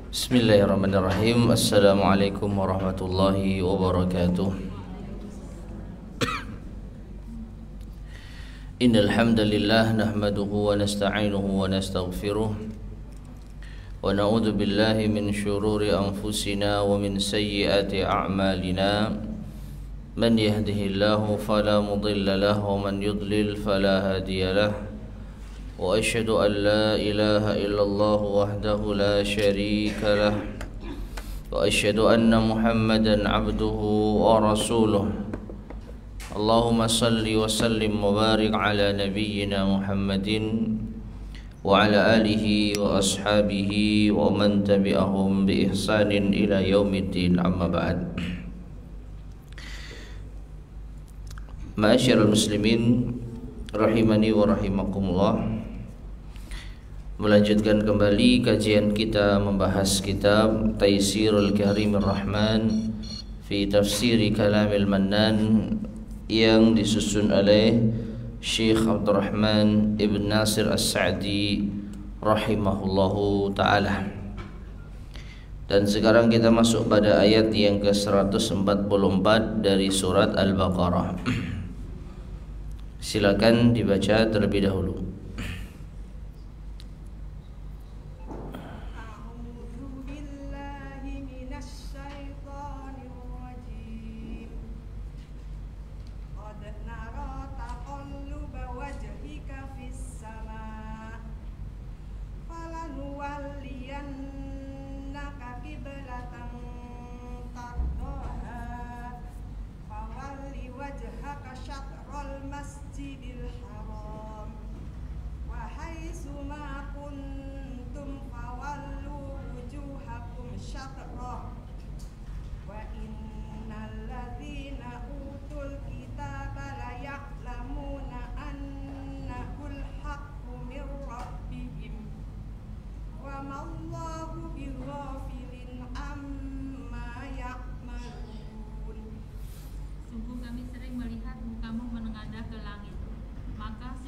Bismillahirrahmanirrahim. Assalamualaikum warahmatullahi wabarakatuh. Innal hamdalillah nahmaduhu wa nasta'inuhu wa nastaghfiruh wa na'udzu billahi min shururi anfusina wa min sayyiati a'malina. Man yahdihillahu fala mudilla lahu wa man yudlil fala hadiya lahu. وأشهد أن لا إله إلا الله وحده لا شريك له وأشهد أن محمدا عبده ورسوله اللهم صل وسلم وبارك على نبينا محمد وعلى آله وأصحابه ومن تبعهم بإحسان إلى يوم الدين أما بعد. Ma'asyiral muslimin rahimani wa rahimakumullah. Melanjutkan kembali kajian kita membahas kitab Taysirul Karimir Rahman fi Tafsiri Kalamil Mannan yang disusun oleh Syekh Abdurrahman Ibn Nasir As-Sa'di rahimahullahu ta'ala. Dan sekarang kita masuk pada ayat yang ke-144 dari surat Al-Baqarah. Silakan dibaca terlebih dahulu.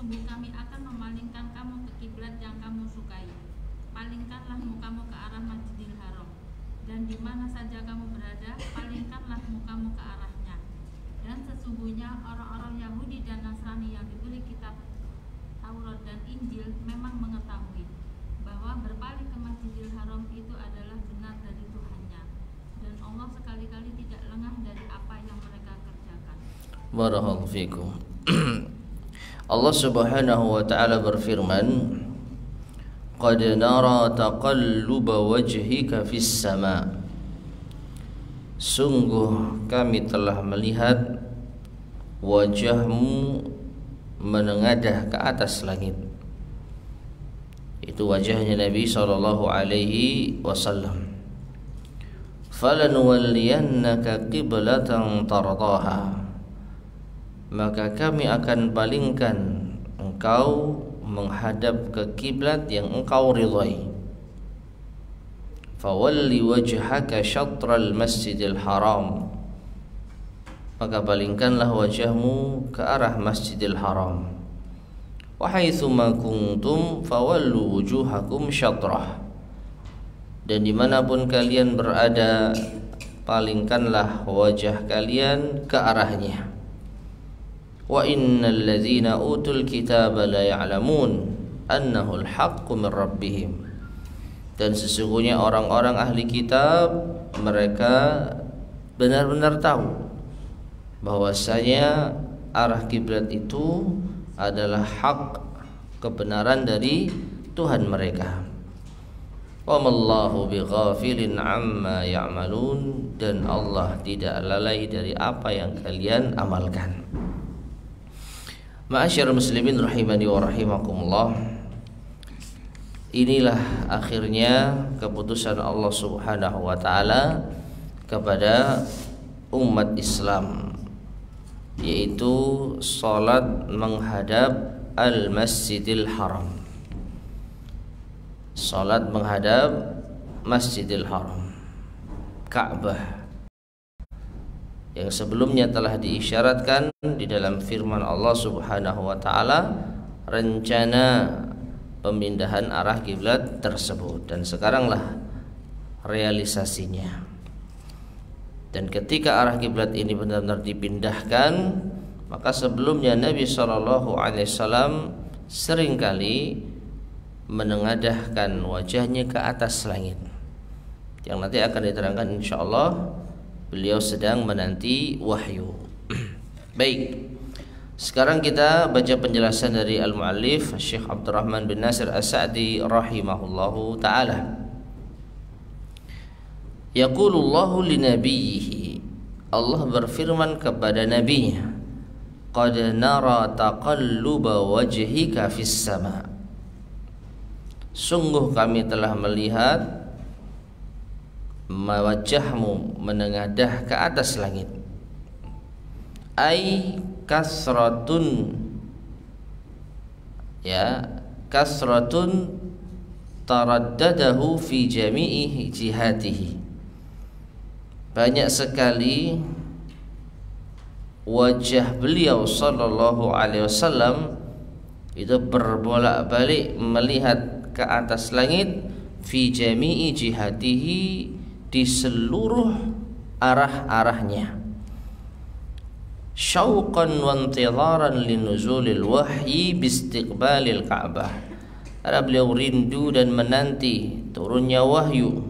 Kami akan memalingkan kamu ke kiblat yang kamu sukai. Palingkanlah mukamu ke arah Masjidil Haram, dan di mana saja kamu berada, palingkanlah mukamu ke arahnya. Dan sesungguhnya orang-orang Yahudi dan Nasrani yang diberi kitab Taurat dan Injil memang mengetahui bahwa berpaling ke Masjidil Haram itu adalah benar dari Tuhannya, dan Allah sekali-kali tidak lengah dari apa yang mereka kerjakan. Barakallahu fikum. Allah Subhanahu wa ta'ala berfirman, "Qad nara taqalluba wajhika fis sama." Sungguh kami telah melihat wajahmu menengadah ke atas langit. Itu wajahnya Nabi sallallahu alaihi wasallam. "Falanuwalliyannaka qiblatan tardaha." Maka kami akan palingkan engkau menghadap ke kiblat yang engkau ridhai. Fawalli wajhaka syatral masjidil haram. Maka palingkanlah wajahmu ke arah Masjidil Haram. Wa haitsu ma kuntum fawallu wujuhakum syatrah. Dan dimanapun kalian berada, palingkanlah wajah kalian ke arahnya. Wa innal ladzina utul kitaba la ya'lamun annahu al-haqqu min rabbihim. Dan sesungguhnya orang-orang ahli kitab mereka benar-benar tahu bahwasanya arah kiblat itu adalah hak, kebenaran dari Tuhan mereka. Wa mallahu bighafilin amma ya'malun. Dan Allah tidak lalai dari apa yang kalian amalkan. Ma'asyiral muslimin rahimani wa rahimakumullah. Inilah akhirnya keputusan Allah Subhanahu wa ta'ala kepada umat Islam, yaitu salat menghadap Al-Masjidil Haram. Salat menghadap Masjidil Haram, Ka'bah, yang sebelumnya telah diisyaratkan di dalam firman Allah Subhanahu wa taala rencana pemindahan arah kiblat tersebut. Dan sekaranglah realisasinya. Dan ketika arah kiblat ini benar-benar dipindahkan, maka sebelumnya Nabi SAW seringkali menengadahkan wajahnya ke atas langit, yang nanti akan diterangkan insyaallah. Beliau sedang menanti wahyu. Baik, sekarang kita baca penjelasan dari al-muallif Syekh Abdurrahman bin Nasir As-Sa'di rahimahullahu ta'ala. Yaqulullahu linabiyhi, Allah berfirman kepada nabinya, qad nara taqalluba wajhika fis sama, sungguh kami telah melihat wajahmu menengadah ke atas langit. Ai kasratun, ya, kasratun taraddadahu fi jami'i jihatihi, banyak sekali wajah beliau sallallahu alaihi wasallam itu berbolak-balik melihat ke atas langit, fi jami'i jihatihi, di seluruh arah-arahnya, syauqan wa intidharan linuzulil wahyi biistiqbalil Ka'bah, karena beliau rindu dan menanti turunnya wahyu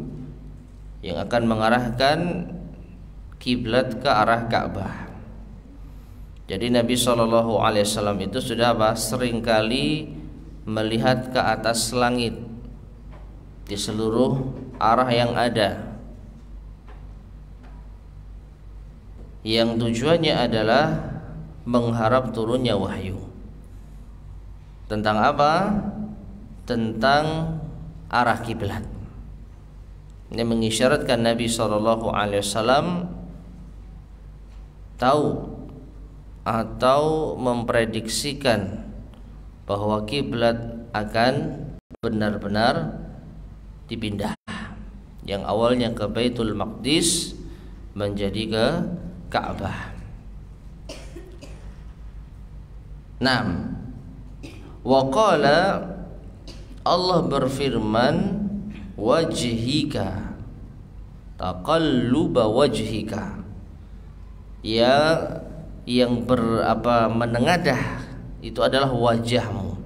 yang akan mengarahkan kiblat ke arah Ka'bah. Jadi Nabi SAW itu sudah seringkali melihat ke atas langit di seluruh arah yang ada, yang tujuannya adalah mengharap turunnya wahyu. Tentang apa? Tentang arah kiblat. Ini mengisyaratkan Nabi SAW tahu atau memprediksikan bahwa kiblat akan benar-benar dipindah, yang awalnya ke Baitul Maqdis menjadi ke Ka'bah. Naam. Wa qala, Allah berfirman, wajhika, taqalluba wajhika, ya, yang menengadah itu adalah wajahmu.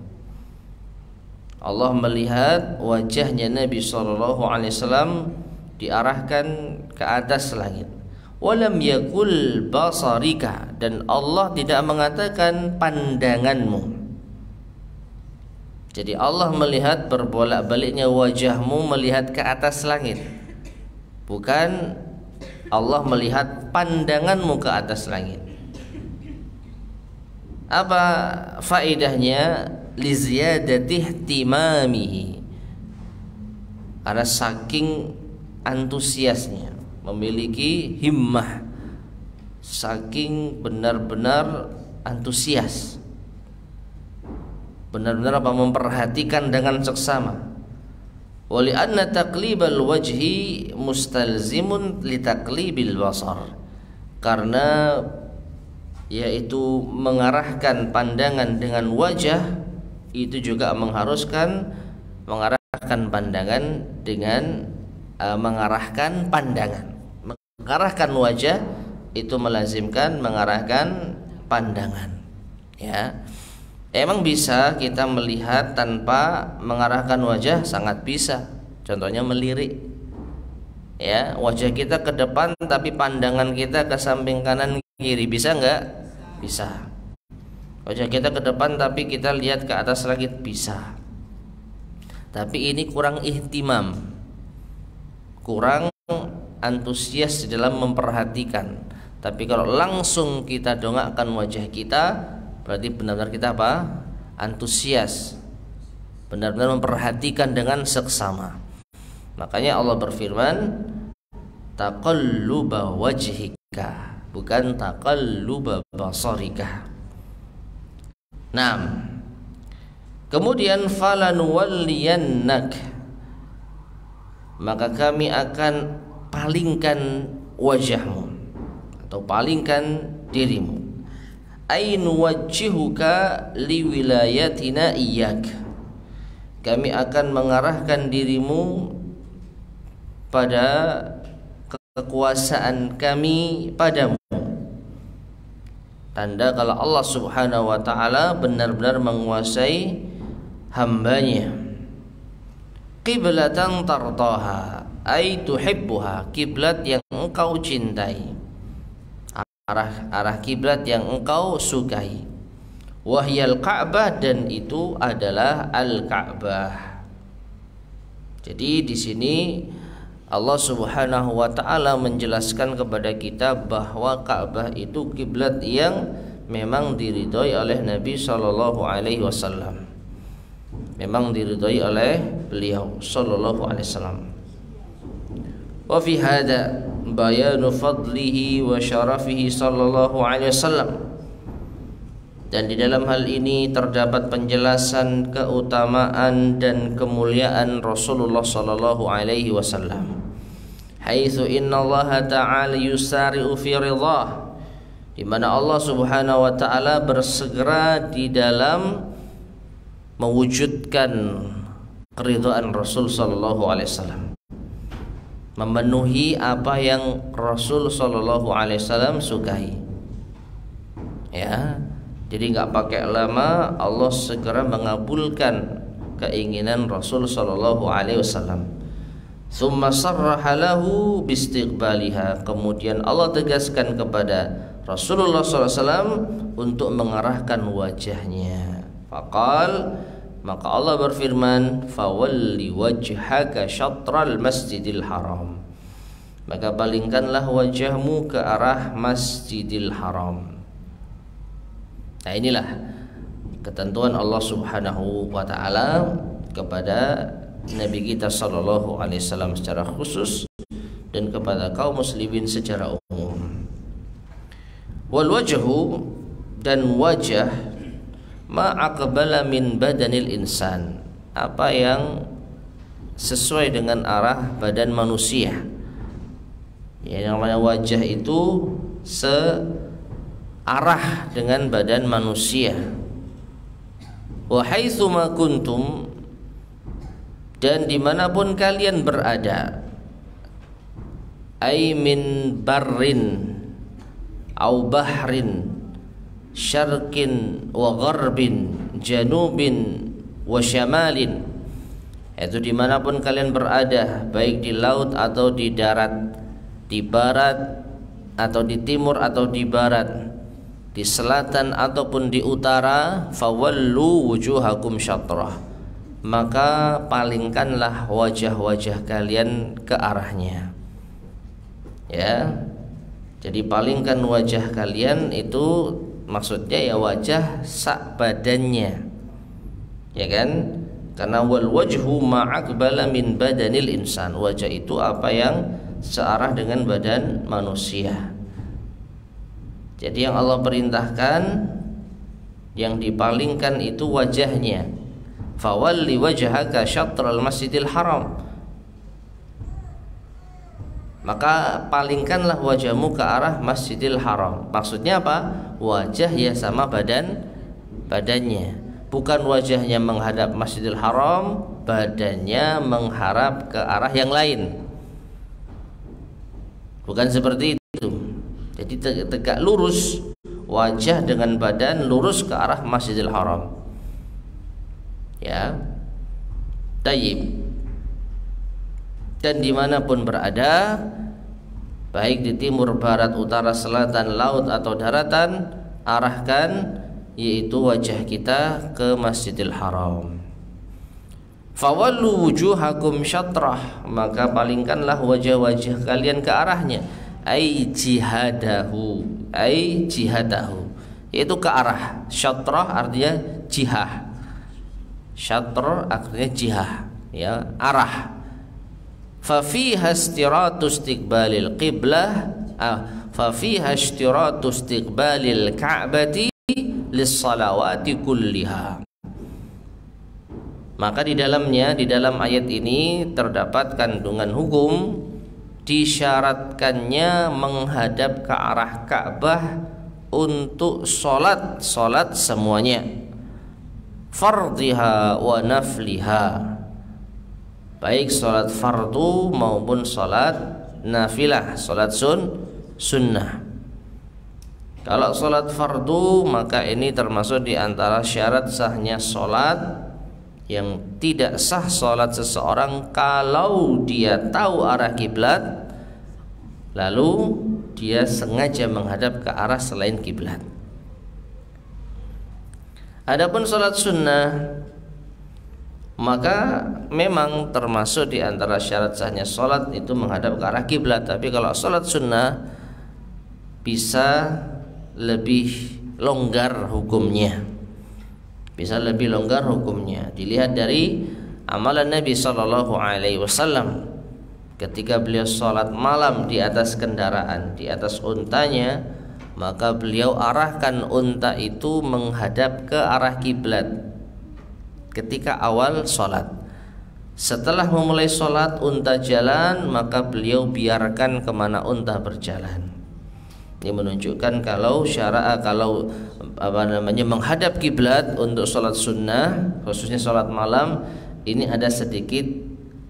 Allah melihat wajahnya Nabi SAW diarahkan ke atas langit. Walam yakul basarika, dan Allah tidak mengatakan pandanganmu. Jadi Allah melihat berbolak-baliknya wajahmu melihat ke atas langit, bukan Allah melihat pandanganmu ke atas langit. Apa faedahnya? Liziyadati ihtimamihi, karena saking antusiasnya, memiliki himmah, saking benar-benar antusias, benar-benar memperhatikan dengan seksama. Wali anna taqlibal wajhi mustalzimun li taqlibil basar, karena yaitu mengarahkan pandangan dengan wajah itu juga mengharuskan mengarahkan pandangan dengan mengarahkan pandangan. Mengarahkan wajah itu melazimkan mengarahkan pandangan, ya. Emang bisa kita melihat tanpa mengarahkan wajah? Sangat bisa. Contohnya melirik, ya, wajah kita ke depan tapi pandangan kita ke samping kanan kiri, bisa enggak? Bisa. Wajah kita ke depan tapi kita lihat ke atas langit, bisa. Tapi ini kurang ihtimam, kurang antusias di dalam memperhatikan. Tapi kalau langsung kita dongakkan wajah kita, berarti benar-benar kita apa? Antusias, benar-benar memperhatikan dengan seksama. Makanya Allah berfirman, taqalluba wajhika, bukan taqalluba basarika. Nah, kemudian falanuwalliyannak, maka kami akan palingkan wajahmu atau palingkan dirimu. Ain wajhihuka liwilayatina iyyak, kami akan mengarahkan dirimu pada kekuasaan kami padamu. Tanda kalau Allah Subhanahu wa ta'ala benar-benar menguasai hambanya. Qiblatan tardaha, ay tuhibbuha, kiblat yang engkau cintai, arah kiblat yang engkau sukai. Wahyal Ka'bah, dan itu adalah Al-Ka'bah. Jadi di sini Allah Subhanahu wa ta'ala menjelaskan kepada kita bahwa Ka'bah itu kiblat yang memang diridhoi oleh Nabi sallallahu alaihi wasallam. Memang diridhoi oleh beliau sallallahu alaihi wasallam. Wa fi hada bayanu fadlihi wa syarafihi sallallahu alaihi wasallam. Dan di dalam hal ini terdapat penjelasan keutamaan dan kemuliaan Rasulullah sallallahu alaihi wasallam. Haitsu innallaha ta'ala yusari'u fi ridhah, di mana Allah Subhanahu wa taala bersegera di dalam mewujudkan keridhaan Rasul sallallahu alaihi wasallam, memenuhi apa yang Rasul sallallahu alaihi wasallam sukai. Ya. Jadi nggak pakai lama, Allah segera mengabulkan keinginan Rasul sallallahu alaihi wasallam. Tsumma sarraha lahu bistiqbaliha, kemudian Allah tegaskan kepada Rasulullah sallallahu alaihi wasallam untuk mengarahkan wajahnya. Faqal, maka Allah berfirman, fawalli wajhaka syatral masjidil haram, maka palingkanlah wajahmu ke arah Masjidil Haram. Nah, inilah ketentuan Allah Subhanahu wa ta'ala kepada Nabi kita sallallahu alaihi wasallam secara khusus dan kepada kaum muslimin secara umum. Wal wajhu, dan wajah, ma aqbala min badanil insan, apa yang sesuai dengan arah badan manusia. Ya, namanya wajah itu arah dengan badan manusia. Wa haitsu ma kuntum, dan dimanapun kalian berada, ay min barrin au bahrin, syarqin wa gharbin, janubin wa syamalin, itu dimanapun kalian berada, baik di laut atau di darat, di barat atau di timur atau di barat, di selatan ataupun di utara, fawallu wujuhakum syatrah, maka palingkanlah wajah-wajah kalian ke arahnya. Ya, jadi palingkan wajah kalian itu maksudnya ya wajah sak badannya, ya kan? Karena wal wajhu ma'aqbala min badanil insan, wajah itu apa yang searah dengan badan manusia. Jadi yang Allah perintahkan, yang dipalingkan itu wajahnya. Fawalli wajhaka syatral masjidil haram, maka palingkanlah wajahmu ke arah Masjidil Haram. Maksudnya apa? Wajah ya sama badannya. Bukan wajahnya menghadap Masjidil Haram, badannya menghadap ke arah yang lain. Bukan seperti itu. Jadi tegak lurus, wajah dengan badan lurus ke arah Masjidil Haram. Ya, tayyib. Dan dimanapun berada, baik di timur, barat, utara, selatan, laut atau daratan, arahkan yaitu wajah kita ke Masjidil Haram. Fawallu wujuhakum syatrah, maka palingkanlah wajah-wajah kalian ke arahnya. Ai jihadahu, yaitu ke arah. Syatrah artinya jihah. Syatr artinya jihah, ya, arah. Fa fiha istiratu istiqbalil qiblah, fa fiha istiratu istiqbalil ka'bati lis-salawati kulliha. Maka di dalamnya, di dalam ayat ini terdapat kandungan hukum, disyaratkannya menghadap ke arah Ka'bah untuk solat semuanya, fardhiha wa nafliha, baik salat fardu maupun salat nafilah, salat sunnah. Kalau salat fardu maka ini termasuk di antara syarat sahnya salat. Yang tidak sah salat seseorang kalau dia tahu arah kiblat lalu dia sengaja menghadap ke arah selain kiblat. Adapun salat sunnah maka memang termasuk di antara syarat sahnya salat itu menghadap ke arah kiblat. Tapi kalau salat sunnah bisa lebih longgar hukumnya. Bisa lebih longgar hukumnya. Dilihat dari amalan Nabi sallallahu alaihi wasallam ketika beliau salat malam di atas kendaraan, di atas untanya, maka beliau arahkan unta itu menghadap ke arah kiblat ketika awal salat. Setelah memulai salat unta jalan, maka beliau biarkan kemana unta berjalan. Ini menunjukkan kalau menghadap kiblat untuk salat sunnah, khususnya salat malam, ini ada sedikit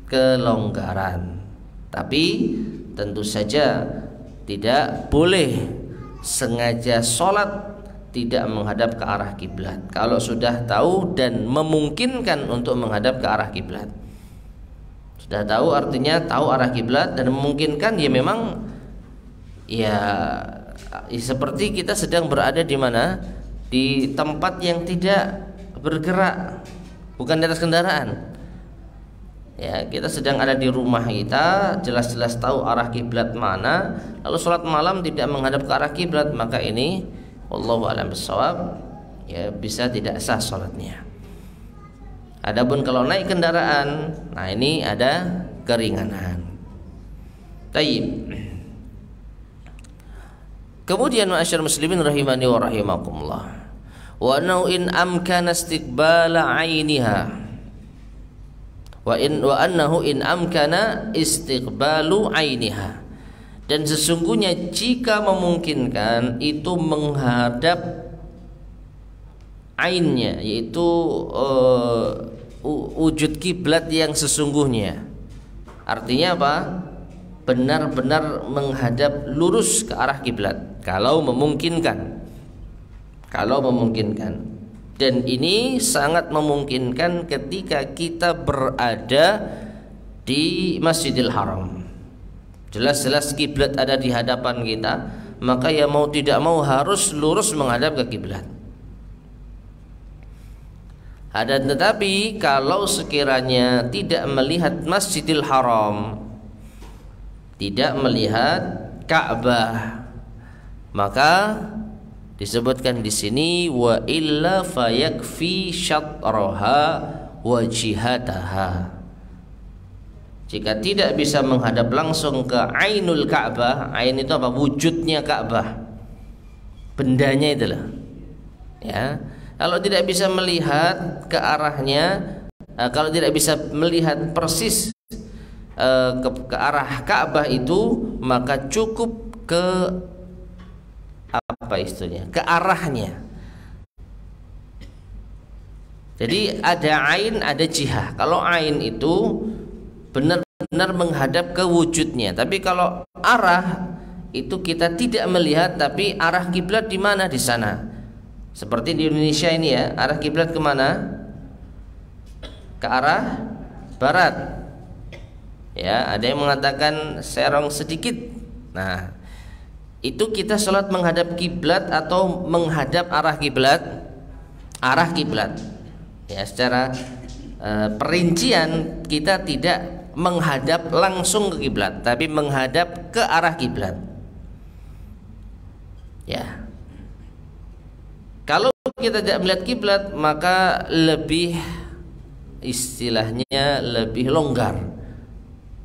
kelonggaran. Tapi tentu saja tidak boleh sengaja salat tidak menghadap ke arah kiblat kalau sudah tahu dan memungkinkan untuk menghadap ke arah kiblat. Sudah tahu artinya tahu arah kiblat dan memungkinkan, ya memang ya seperti kita sedang berada di mana? Di tempat yang tidak bergerak, bukan di atas kendaraan. Ya, kita sedang ada di rumah kita, jelas-jelas tahu arah kiblat mana, lalu sholat malam tidak menghadap ke arah kiblat, maka ini wallahu a'lam bishawab, ya bisa tidak sah sholatnya. Adapun kalau naik kendaraan, nah ini ada keringanan. Taib. Kemudian ma'asyar muslimin rahimani wa rahimakumullah, wa annahu in amkana istiqbala 'ainiha wa annahu in amkana istiqbalu 'ainiha, dan sesungguhnya jika memungkinkan itu menghadap ainnya, yaitu wujud kiblat yang sesungguhnya. Artinya apa? Benar-benar menghadap lurus ke arah kiblat kalau memungkinkan. Dan ini sangat memungkinkan ketika kita berada di Masjidil Haram. Jelas-jelas kiblat ada di hadapan kita, maka ya mau tidak mau harus lurus menghadap ke kiblat. Ada tetapi kalau sekiranya tidak melihat Masjidil Haram, tidak melihat Ka'bah, maka disebutkan di sini wa illa fayakfi syatraha wa jihataha. Jika tidak bisa menghadap langsung ke ainul Ka'bah, ain itu apa? Wujudnya Ka'bah, bendanya itulah. Ya, kalau tidak bisa melihat ke arahnya, kalau tidak bisa melihat persis ke arah Ka'bah itu, maka cukup ke apa istilahnya? Ke arahnya. Jadi ada ain, ada jihah. Kalau ain itu benar-benar menghadap ke wujudnya, tapi kalau arah itu kita tidak melihat, tapi arah kiblat di mana? Di sana. Seperti di Indonesia ini ya, arah kiblat kemana? Ke arah barat. Ya, ada yang mengatakan serong sedikit. Nah, itu kita sholat menghadap kiblat atau menghadap arah kiblat? Arah kiblat. Ya, secara perincian kita tidak menghadap langsung ke kiblat, tapi menghadap ke arah kiblat. Ya. Kalau kita tidak melihat kiblat, maka lebih istilahnya lebih longgar.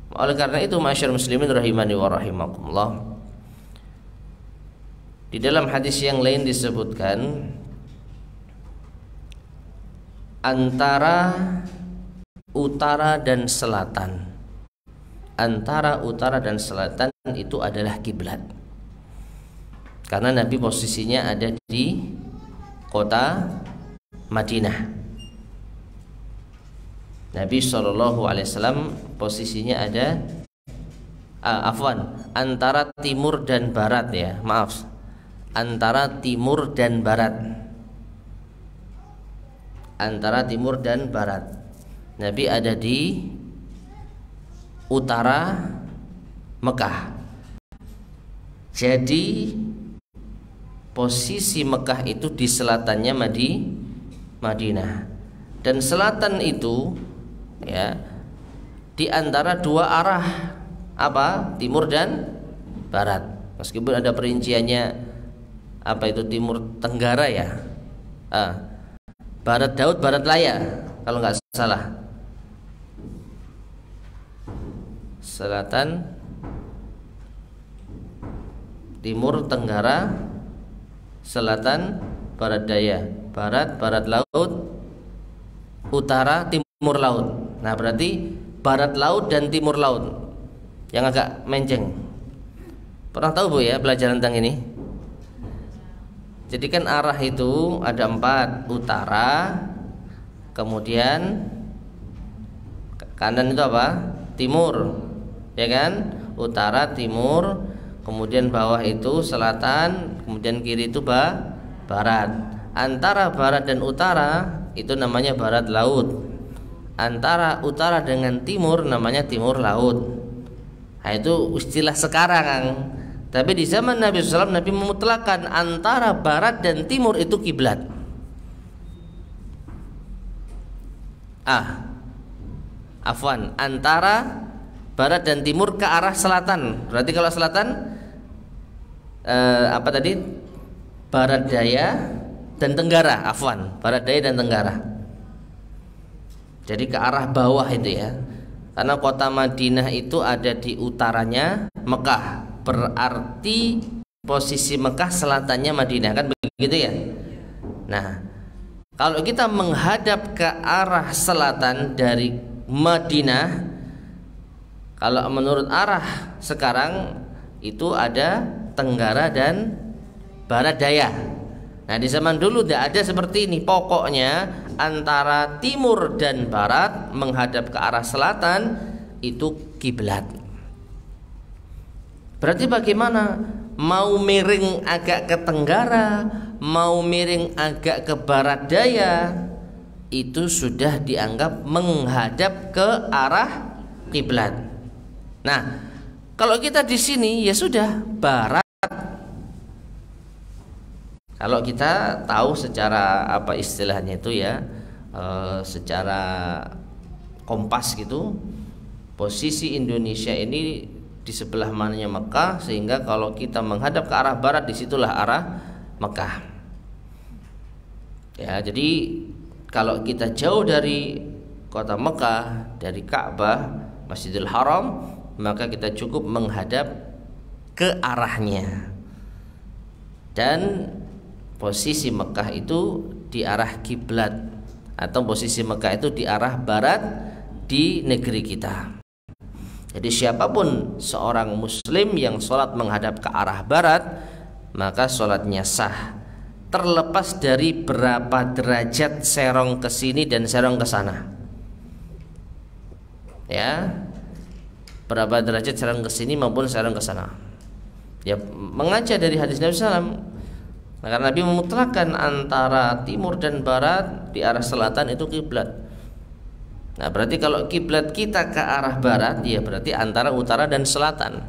Oleh karena itu ma'asyar muslimin rahimani wa rahimakumullah, di dalam hadis yang lain disebutkan antara utara dan selatan, antara utara dan selatan itu adalah kiblat. Karena Nabi posisinya ada di kota Madinah. Nabi SAW posisinya ada antara timur dan barat ya, maaf, antara timur dan barat, antara timur dan barat. Nabi ada di utara Mekah. Jadi posisi Mekah itu di selatannya Madinah, dan selatan itu ya di antara dua arah, apa, timur dan barat. Meskipun ada perinciannya, apa itu timur tenggara ya, barat Daud barat Laya kalau nggak salah. Selatan, timur tenggara, selatan barat daya, barat laut, utara timur laut. Nah berarti barat laut dan timur laut yang agak menceng. Pernah tahu Bu ya pelajaran tentang ini? Jadi kan arah itu ada 4, utara, kemudian kanan itu apa? Timur, ya kan? Utara, timur, kemudian bawah itu selatan, kemudian kiri itu barat. Antara barat dan utara itu namanya barat laut. Antara utara dengan timur namanya timur laut. Nah, itu istilah sekarang. Tapi di zaman Nabi SAW, Nabi memutlakkan antara barat dan timur itu kiblat. Antara barat dan timur ke arah selatan. Berarti kalau selatan apa tadi? Barat daya dan tenggara. Barat daya dan tenggara. Jadi ke arah bawah itu ya. Karena kota Madinah itu ada di utaranya Mekah. Berarti posisi Mekah selatannya Madinah, kan begitu ya. Nah, kalau kita menghadap ke arah selatan dari Madinah, kalau menurut arah sekarang itu ada tenggara dan barat daya. Nah di zaman dulu tidak ada seperti ini. Pokoknya antara timur dan barat menghadap ke arah selatan itu kiblat. Berarti bagaimana? Mau miring agak ke tenggara, mau miring agak ke barat daya, itu sudah dianggap menghadap ke arah kiblat. Nah, kalau kita di sini ya sudah barat. Kalau kita tahu secara apa istilahnya itu ya, secara kompas gitu, posisi Indonesia ini di sebelah mananya Mekah, sehingga kalau kita menghadap ke arah barat disitulah arah Mekah. Ya, jadi kalau kita jauh dari kota Mekah, dari Ka'bah, Masjidil Haram, maka kita cukup menghadap ke arahnya. Dan posisi Mekah itu di arah kiblat, atau posisi Mekah itu di arah barat di negeri kita. Jadi siapapun seorang muslim yang sholat menghadap ke arah barat, maka sholatnya sah, terlepas dari berapa derajat serong ke sini dan serong ke sana. Ya, berapa derajat serong ke sini maupun serong ke sana. Ya, mengaca dari hadis Nabi SAW. Nah, karena Nabi memutlakkan antara timur dan barat di arah selatan itu kiblat. Nah, berarti kalau kiblat kita ke arah barat, ya berarti antara utara dan selatan.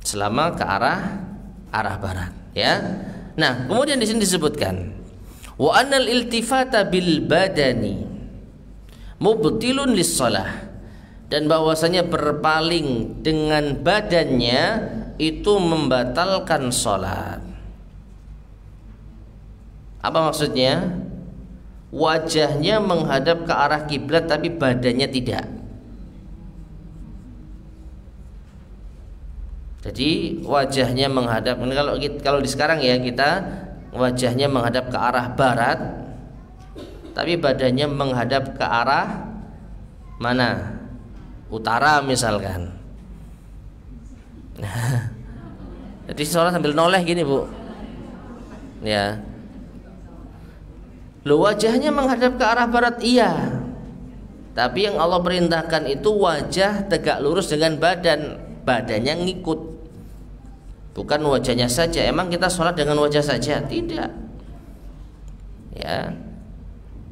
Selama ke arah barat, ya. Nah, kemudian di sini disebutkan wa anal iltifata bil badani mubtilun lis-shalah, dan bahwasanya berpaling dengan badannya itu membatalkan salat. Apa maksudnya? Wajahnya menghadap ke arah kiblat tapi badannya tidak. Jadi wajahnya menghadap, kalau di sekarang ya, kita wajahnya menghadap ke arah barat tapi badannya menghadap ke arah mana? Utara misalkan. Jadi sholat sambil noleh gini Bu. Ya. Loh, wajahnya menghadap ke arah barat, iya. Tapi yang Allah perintahkan itu wajah tegak lurus dengan badannya ngikut. Bukan wajahnya saja. Emang kita sholat dengan wajah saja? Tidak. Ya,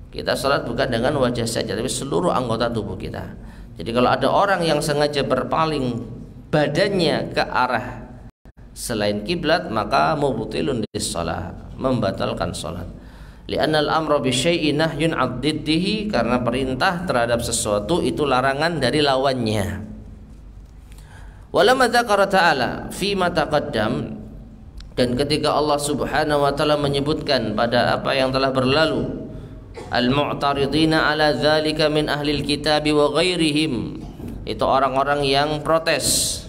kita sholat bukan dengan wajah saja, tapi seluruh anggota tubuh kita. Jadi kalau ada orang yang sengaja berpaling badannya ke arah selain kiblat, maka mubtilun lis-shalah, membatalkan sholat. Li'annal amra bi syai'in nahyun 'ad-diddihi, karena perintah terhadap sesuatu itu larangan dari lawannya. Walamma dzakara ta'ala fi ma taqaddam, dan ketika Allah Subhanahu wa taala menyebutkan pada apa yang telah berlalu, al-mu'taridina 'ala dzalika min ahlil kitab wa ghairihim, itu orang-orang yang protes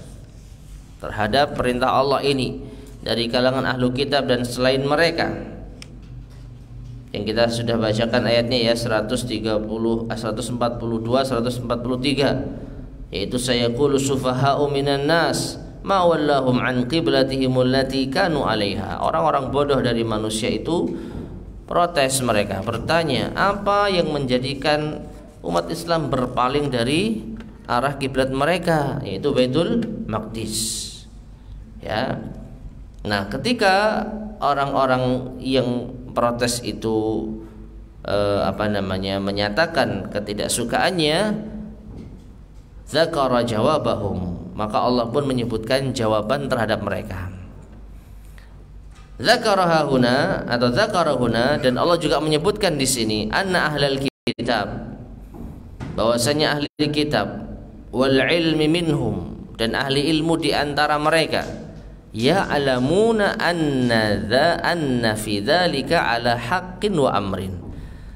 terhadap perintah Allah ini dari kalangan ahlu kitab dan selain mereka. Yang kita sudah bacakan ayatnya ya, 142, 143, yaitu sayaqulu sufaha'u minan nas ma wallahum an qiblatihim allati kanu 'alaiha. Orang-orang bodoh dari manusia itu protes, mereka bertanya, apa yang menjadikan umat Islam berpaling dari arah kiblat mereka, yaitu Baitul Maqdis. Ya. Nah, ketika orang-orang yang protes itu menyatakan ketidaksukaannya, dzakara jawabahum, maka Allah pun menyebutkan jawaban terhadap mereka. Dzakara huna atau dzakara huna, dan Allah juga menyebutkan di sini anna ahlal kitab, bahwasanya ahli kitab, wal ilmi minhum, dan ahli ilmu di antara mereka, ya'lamuna anna fi dzalika ala haqqin wa amrin,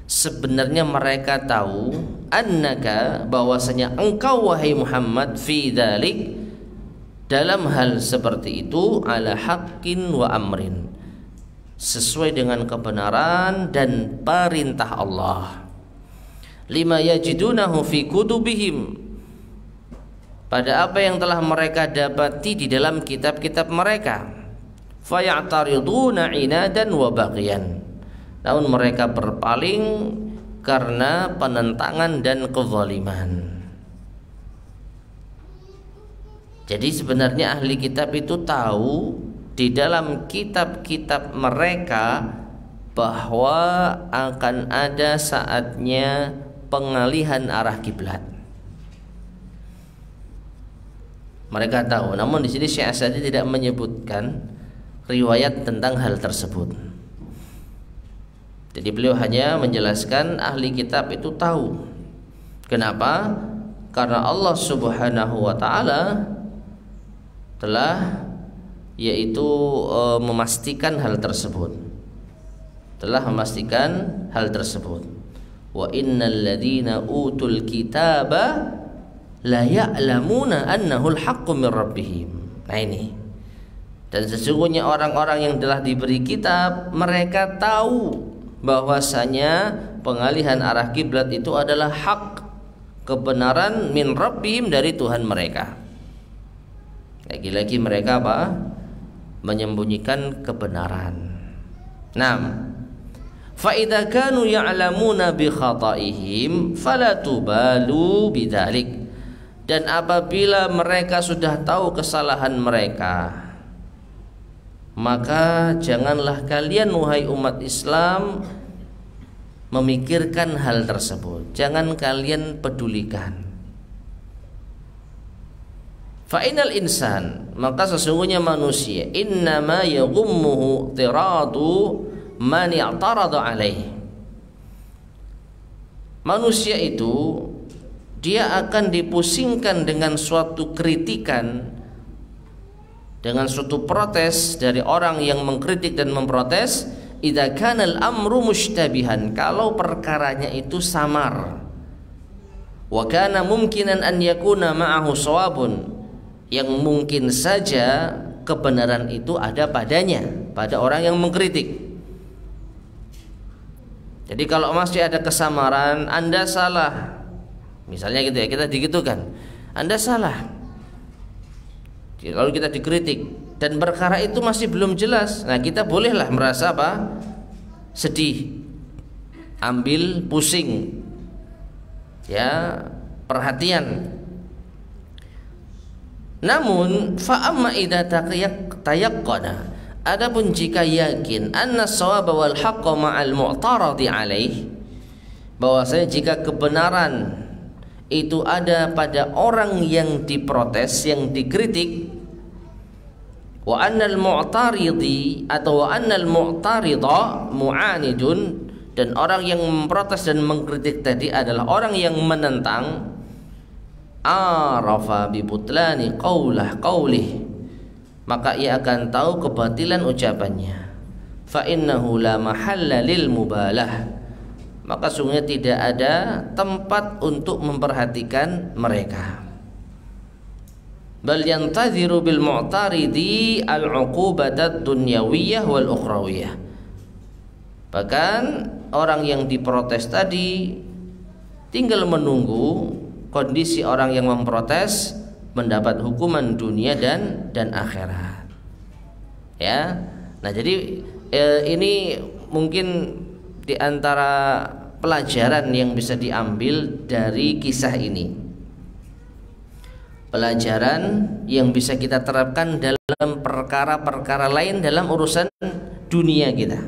sebenarnya mereka tahu, annaka, bahwasanya engkau wahai Muhammad, fi dzalik, dalam hal seperti itu, ala haqqin wa amrin, sesuai dengan kebenaran dan perintah Allah, lima yajidunahu fi kutubihim, pada apa yang telah mereka dapati di dalam kitab-kitab mereka, faya'tariduna inadan wa baqiyan, namun mereka berpaling karena penentangan dan kezaliman. Jadi sebenarnya ahli kitab itu tahu di dalam kitab-kitab mereka bahwa akan ada saatnya pengalihan arah kiblat. Mereka tahu, namun di sini Syekh As-Sa'di tidak menyebutkan riwayat tentang hal tersebut. Jadi beliau hanya menjelaskan ahli kitab itu tahu. Kenapa? Karena Allah Subhanahu wa taala telah memastikan hal tersebut. Telah memastikan hal tersebut. Wa innal ladzina utul kitaba la ya'lamuna annahu al-haqqu min rabbihim. Nah ini. Dan sesungguhnya orang-orang yang telah diberi kitab, mereka tahu bahwasanya pengalihan arah kiblat itu adalah hak, kebenaran, min rabbihim, dari Tuhan mereka. Lagi-lagi mereka apa? Menyembunyikan kebenaran. Nah, fa idza kanu ya'lamuna bi khata'ihim fala tubalu bidzalik. Dan apabila mereka sudah tahu kesalahan mereka, maka janganlah kalian wahai umat Islam memikirkan hal tersebut. Jangan kalian pedulikan. Fa'inal insan, maka sesungguhnya manusia, innama yaghummuhu tiradu man i'tarada alaih. Manusia itu dia akan dipusingkan dengan suatu kritikan, dengan suatu protes dari orang yang mengkritik dan memprotes, idza kana al-amru mushtabihan, kalau perkaranya itu samar, wa kana mumkinan an yakuna ma'ahu shawabun, yang mungkin saja kebenaran itu ada padanya, pada orang yang mengkritik. Jadi kalau masih ada kesamaran, Anda salah, misalnya gitu ya, kita digitukan, Anda salah, lalu kita dikritik dan perkara itu masih belum jelas, nah kita bolehlah merasa apa? Sedih, ambil pusing, ya, perhatian. Namun fa amma idza tayaqqana, adapun jika yakin anna shawaba wal haqqa ma'al mu'taradi alaih, bahwasanya jika kebenaran itu ada pada orang yang diprotes, yang dikritik, wa annal mu'taridi atau wa annal mu'tarida mu'anidun, dan orang yang memprotes dan mengkritik tadi adalah orang yang menentang, arafa bi butlani qaulih, maka ia akan tahu kebatilan ucapannya. Fa innahu la mahalla lil mubalah, maka sungguhnya tidak ada tempat untuk memperhatikan mereka. Bal yantaziru bil mu'taridi al 'uqubatat dunyawiyah wal ukhrawiyah. Bahkan orang yang diprotes tadi tinggal menunggu kondisi orang yang memprotes mendapat hukuman dunia dan akhirat. Ya. Nah, jadi ini mungkin di antara pelajaran yang bisa diambil dari kisah ini. Pelajaran yang bisa kita terapkan dalam perkara-perkara lain dalam urusan dunia kita.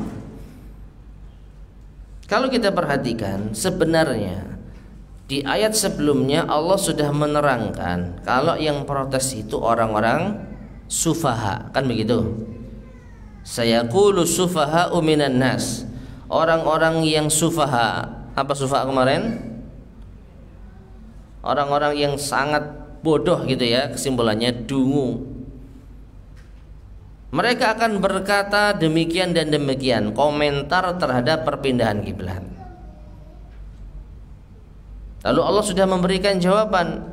Kalau kita perhatikan, sebenarnya di ayat sebelumnya Allah sudah menerangkan kalau yang protes itu orang-orang sufaha, kan begitu? Sayaqulu sufaha'u minan nas, orang-orang yang sufaha. Apa sufaha kemarin? Orang-orang yang sangat bodoh gitu ya, kesimpulannya dungu. Mereka akan berkata demikian dan demikian, komentar terhadap perpindahan kiblat. Lalu Allah sudah memberikan jawaban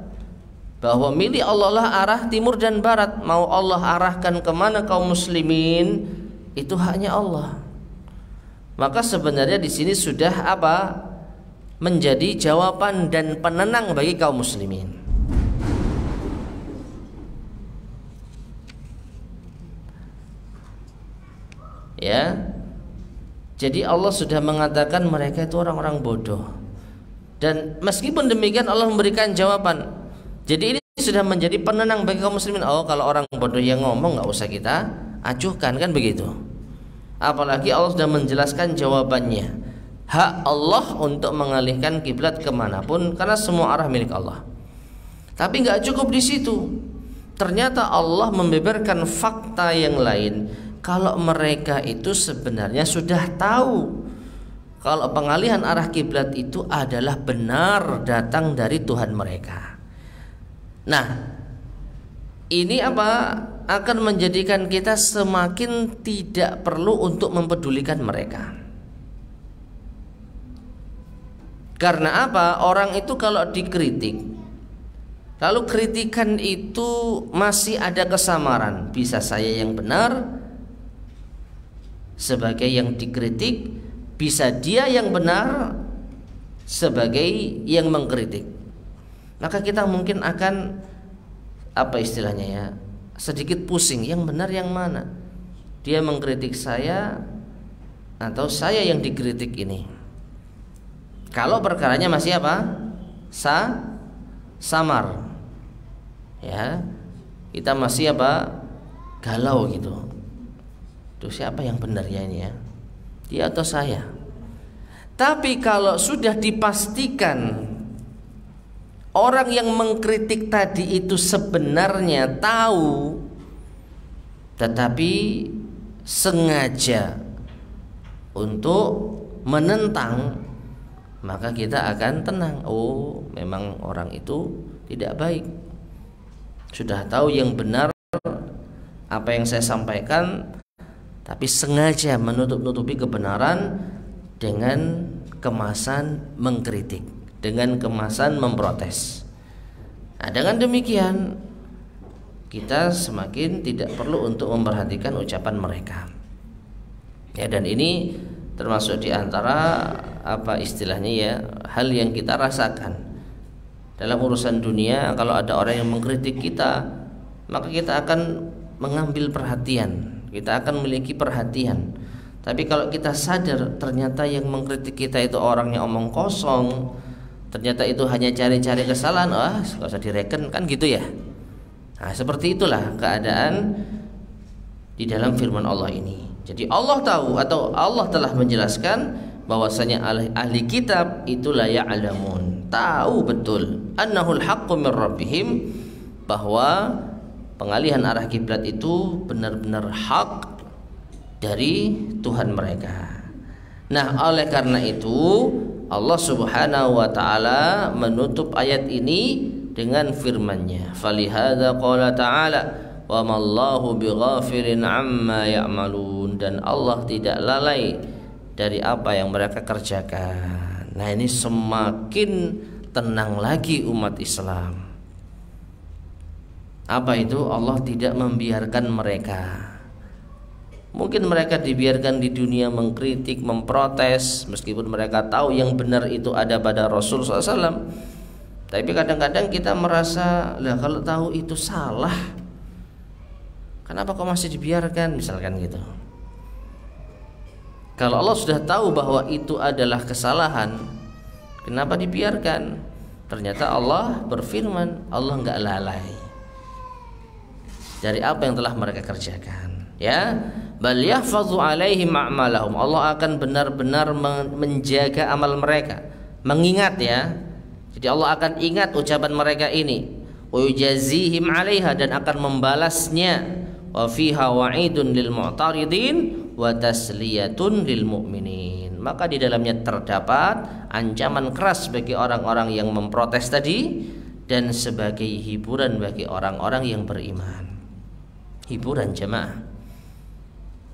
bahwa milik Allah lah arah timur dan barat. Mau Allah arahkan kemana kaum muslimin, itu haknya Allah. Maka sebenarnya di sini sudah apa? Menjadi jawaban dan penenang bagi kaum muslimin. Ya. Jadi Allah sudah mengatakan mereka itu orang-orang bodoh. Dan meskipun demikian Allah memberikan jawaban. Jadi ini sudah menjadi penenang bagi kaum muslimin. Oh, kalau orang bodoh yang ngomong nggak usah kita acuhkan, kan begitu. Apalagi Allah sudah menjelaskan jawabannya. Hak Allah untuk mengalihkan kiblat kemanapun, karena semua arah milik Allah. Tapi nggak cukup di situ. Ternyata Allah membeberkan fakta yang lain. Kalau mereka itu sebenarnya sudah tahu kalau pengalihan arah kiblat itu adalah benar datang dari Tuhan mereka. Nah, ini apa? Akan menjadikan kita semakin tidak perlu untuk mempedulikan mereka. Karena apa? Orang itu kalau dikritik, lalu kritikan itu masih ada kesamaran. Bisa saya yang benar sebagai yang dikritik, bisa dia yang benar sebagai yang mengkritik. Maka kita mungkin akan apa istilahnya ya, sedikit pusing, yang benar yang mana? Dia mengkritik saya atau saya yang dikritik ini? Kalau perkaranya masih apa? Samar. Ya. Kita masih apa? Galau gitu. Tuh siapa yang benar ya ini ya? Dia atau saya? Tapi kalau sudah dipastikan orang yang mengkritik tadi itu sebenarnya tahu, tetapi sengaja untuk menentang, maka kita akan tenang. Oh, memang orang itu tidak baik. Sudah tahu yang benar apa yang saya sampaikan, tapi sengaja menutup-nutupi kebenaran dengan kemasan mengkritik, dengan kemasan memprotes. Nah, dengan demikian kita semakin tidak perlu untuk memperhatikan ucapan mereka. Ya, dan ini termasuk di antara apa istilahnya ya, hal yang kita rasakan dalam urusan dunia. Kalau ada orang yang mengkritik kita, maka kita akan mengambil perhatian. Kita akan memiliki perhatian. Tapi kalau kita sadar ternyata yang mengkritik kita itu orangnya omong kosong, ternyata itu hanya cari-cari kesalahan, nggak usah direken kan gitu ya. Nah, seperti itulah keadaan di dalam firman Allah ini. Jadi Allah tahu atau Allah telah menjelaskan bahwasanya ahli kitab itu la ya'lamun, tahu betul annahul haqqu min rabbihim, bahwa pengalihan arah kiblat itu benar-benar hak dari Tuhan mereka. Nah, oleh karena itu Allah Subhanahu wa taala menutup ayat ini dengan firman-Nya, falihadza qala ta'ala wa mallahu bighafilin amma ya'malun, dan Allah tidak lalai dari apa yang mereka kerjakan. Nah, ini semakin tenang lagi umat Islam. Apa itu? Allah tidak membiarkan mereka. Mungkin mereka dibiarkan di dunia mengkritik, memprotes, meskipun mereka tahu yang benar itu ada pada Rasul SAW. Tapi kadang-kadang kita merasa, lah kalau tahu itu salah, kenapa kok masih dibiarkan, misalkan gitu. Kalau Allah sudah tahu bahwa itu adalah kesalahan, kenapa dibiarkan? Ternyata Allah berfirman, Allah nggak lalai dari apa yang telah mereka kerjakan, ya. Bal yahfazu alaihim a'malahum, Allah akan benar-benar menjaga amal mereka, mengingat, ya. Jadi Allah akan ingat ucapan mereka ini, wa yujazihim 'alaiha, dan akan membalasnya, wa fiha wa'idun lil mu'taridin wa tasliyatun lil mu'minin. Maka di dalamnya terdapat ancaman keras bagi orang-orang yang memprotes tadi, dan sebagai hiburan bagi orang-orang yang beriman. Hiburan, jemaah.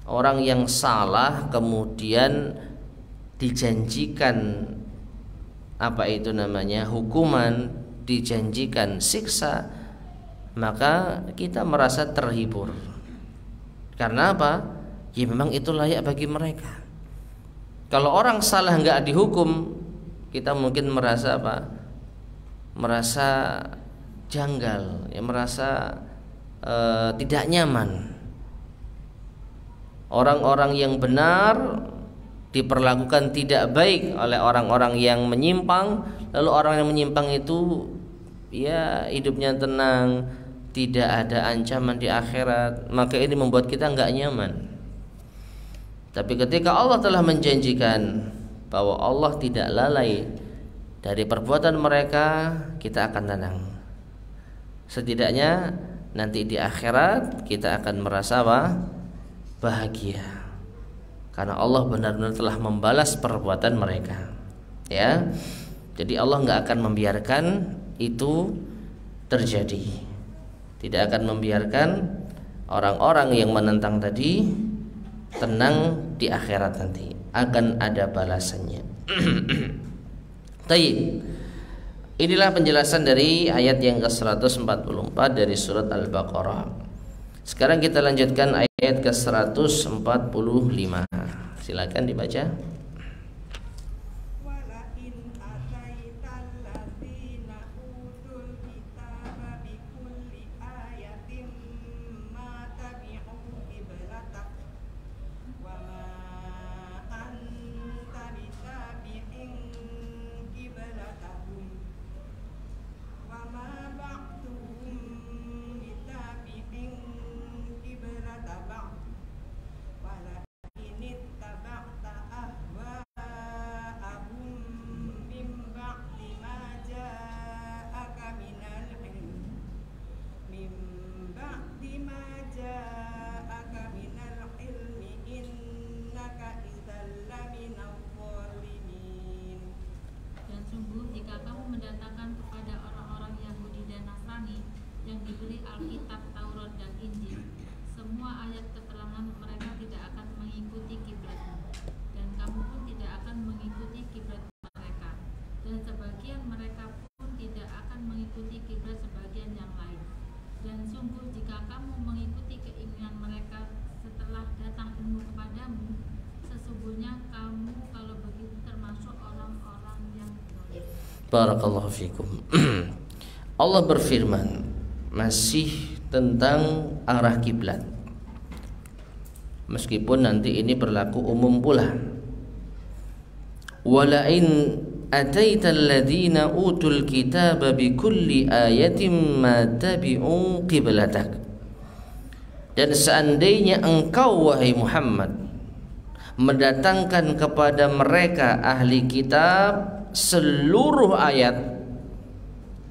Orang yang salah kemudian dijanjikan hukuman, dijanjikan siksa, maka kita merasa terhibur. Karena apa? Ya memang itu layak bagi mereka. Kalau orang salah nggak dihukum, kita mungkin merasa apa? Merasa janggal, ya, merasa tidak nyaman. Orang-orang yang benar diperlakukan tidak baik oleh orang-orang yang menyimpang, lalu orang yang menyimpang itu ya hidupnya tenang, tidak ada ancaman di akhirat, maka ini membuat kita nggak nyaman. Tapi ketika Allah telah menjanjikan bahwa Allah tidak lalai dari perbuatan mereka, kita akan tenang. Setidaknya nanti di akhirat kita akan merasa apa? Bahagia, karena Allah benar-benar telah membalas perbuatan mereka, ya. Jadi Allah nggak akan membiarkan itu terjadi, tidak akan membiarkan orang-orang yang menentang tadi tenang di akhirat, nanti akan ada balasannya. Taib. Inilah penjelasan dari ayat yang ke-144 dari surat Al-Baqarah. Sekarang kita lanjutkan ayat ke-145. Silakan dibaca. Barakallahu fikum. Allah berfirman masih tentang arah kiblat, meskipun nanti ini berlaku umum pula. Walain ataital ladzina utul kitaba bikulli ayatin ma tabi'u qiblatak. Dan seandainya engkau wahai Muhammad mendatangkan kepada mereka ahli kitab seluruh ayat,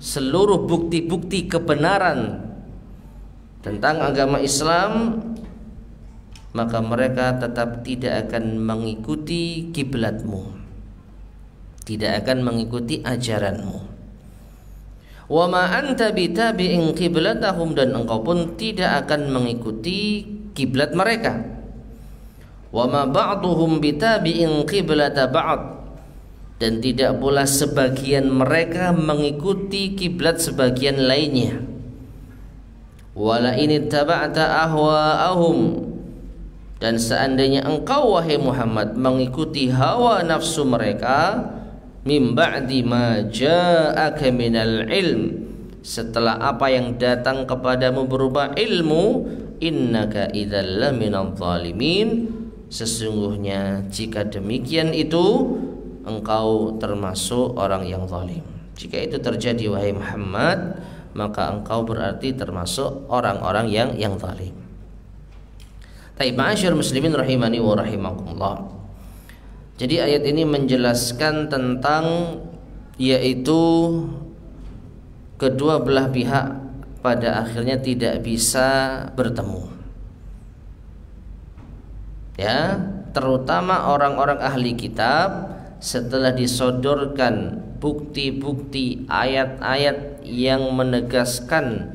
seluruh bukti-bukti kebenaran tentang agama Islam, maka mereka tetap tidak akan mengikuti kiblatmu, tidak akan mengikuti ajaranmu. Wa ma anta bitabi'in qiblatahum, dan engkau pun tidak akan mengikuti kiblat mereka. Wa ma ba'duhum bitabi'in qiblata ba'd, dan tidak pula sebagian mereka mengikuti kiblat sebagian lainnya. Wala in ittaba'ta ahwa'ahum, dan seandainya engkau wahai Muhammad mengikuti hawa nafsu mereka, mim ba'di ma ja'aka minal ilm, setelah apa yang datang kepadamu berupa ilmu, innaka idzal laminadh zalimin, sesungguhnya jika demikian itu engkau termasuk orang yang zalim. Jika itu terjadi wahai Muhammad, maka engkau berarti termasuk orang-orang yang zalim. Taib ma'asyar muslimin rahimani wa rahimakumullah. Jadi ayat ini menjelaskan tentang yaitu kedua belah pihak pada akhirnya tidak bisa bertemu. Ya, terutama orang-orang ahli kitab setelah disodorkan bukti-bukti ayat-ayat yang menegaskan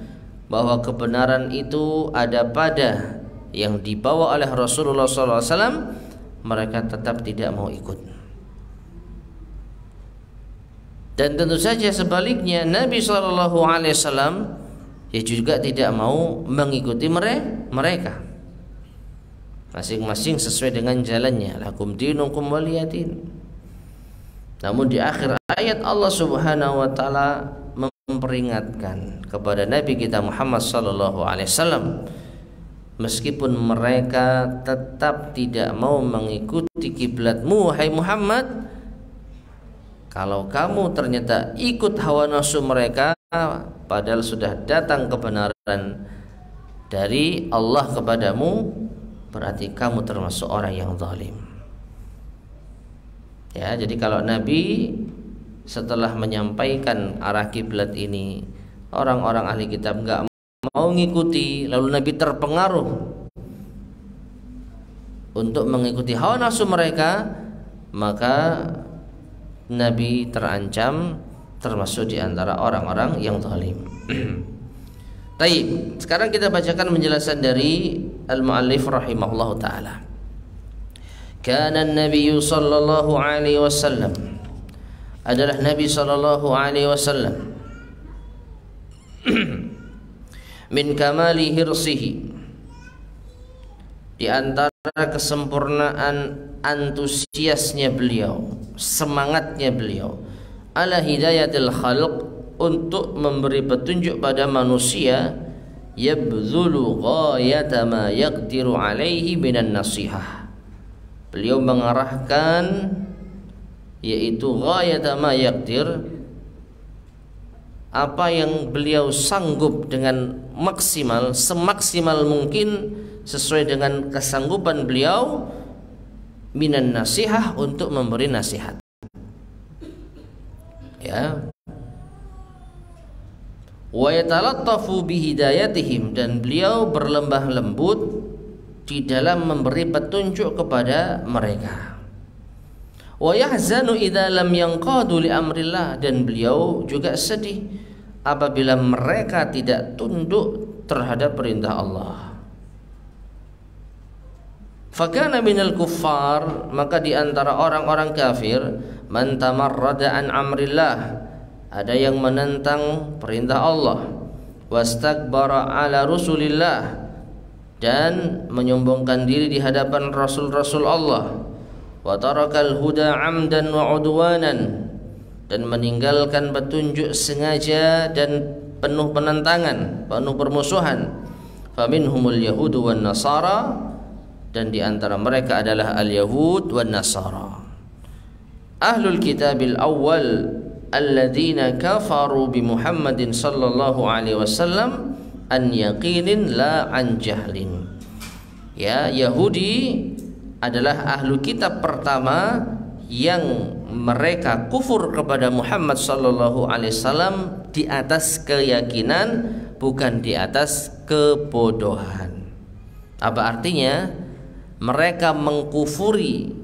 bahwa kebenaran itu ada pada yang dibawa oleh Rasulullah SAW, mereka tetap tidak mau ikut. Dan tentu saja sebaliknya Nabi SAW ya juga tidak mau mengikuti mereka. Masing-masing sesuai dengan jalannya. Lakum dinukum waliyadin. Namun di akhir ayat Allah Subhanahu wa taala memperingatkan kepada Nabi kita Muhammad sallallahu alaihi wasallam, meskipun mereka tetap tidak mau mengikuti kiblatmu wahai Muhammad, kalau kamu ternyata ikut hawa nafsu mereka padahal sudah datang kebenaran dari Allah kepadamu, berarti kamu termasuk orang yang zalim. Ya, jadi kalau Nabi setelah menyampaikan arah kiblat ini, orang-orang ahli kitab enggak mau mengikuti, lalu Nabi terpengaruh untuk mengikuti hawa nafsu mereka, maka Nabi terancam termasuk di antara orang-orang yang zalim. Baik, sekarang kita bacakan penjelasan dari al-muallif rahimahullahu taala. Kana an-nabiy sallallahu alaihi wasallam, adalah Nabi sallallahu alaihi wasallam min kamali hirsihi, di antara kesempurnaan antusiasnya beliau, semangatnya beliau, ala hidayatil khalq, untuk memberi petunjuk pada manusia, yabdzulu ghayata ma yaqdiru alaihi minan nasihah. Beliau mengarahkan yaitu ghayata ma yaqdir, apa yang beliau sanggup dengan maksimal, semaksimal mungkin sesuai dengan kesanggupan beliau, minan nasihah, untuk memberi nasihat. Ya. Wa yatalattafu bihidayatihim, dan beliau berlembah lembut di dalam memberi petunjuk kepada mereka. Wa yahzanu idza lam yanqadu li amrillah, dan beliau juga sedih apabila mereka tidak tunduk terhadap perintah Allah. Fakana minal kuffar, maka di antara orang-orang kafir, man tamarrada an amrillah, ada yang menentang perintah Allah, wastakbara ala rusulillah, dan menyombongkan diri di hadapan rasul-rasul Allah, wa tarakal huda amdan wa udwanan, dan meninggalkan petunjuk sengaja dan penuh penentangan, penuh permusuhan. Faminhumul yahudu wan nasara, dan di antara mereka adalah al-yahud wan nasara. ahlul kitabil awal alladzina kafaru bi Muhammadin sallallahu alaihi wasallam an yaqinin la an jahlin. Ya, Yahudi adalah ahlu kitab pertama yang mereka kufur kepada Muhammad sallallahu alaihi wasallam di atas keyakinan, bukan di atas kebodohan. Apa artinya? Mereka mengkufuri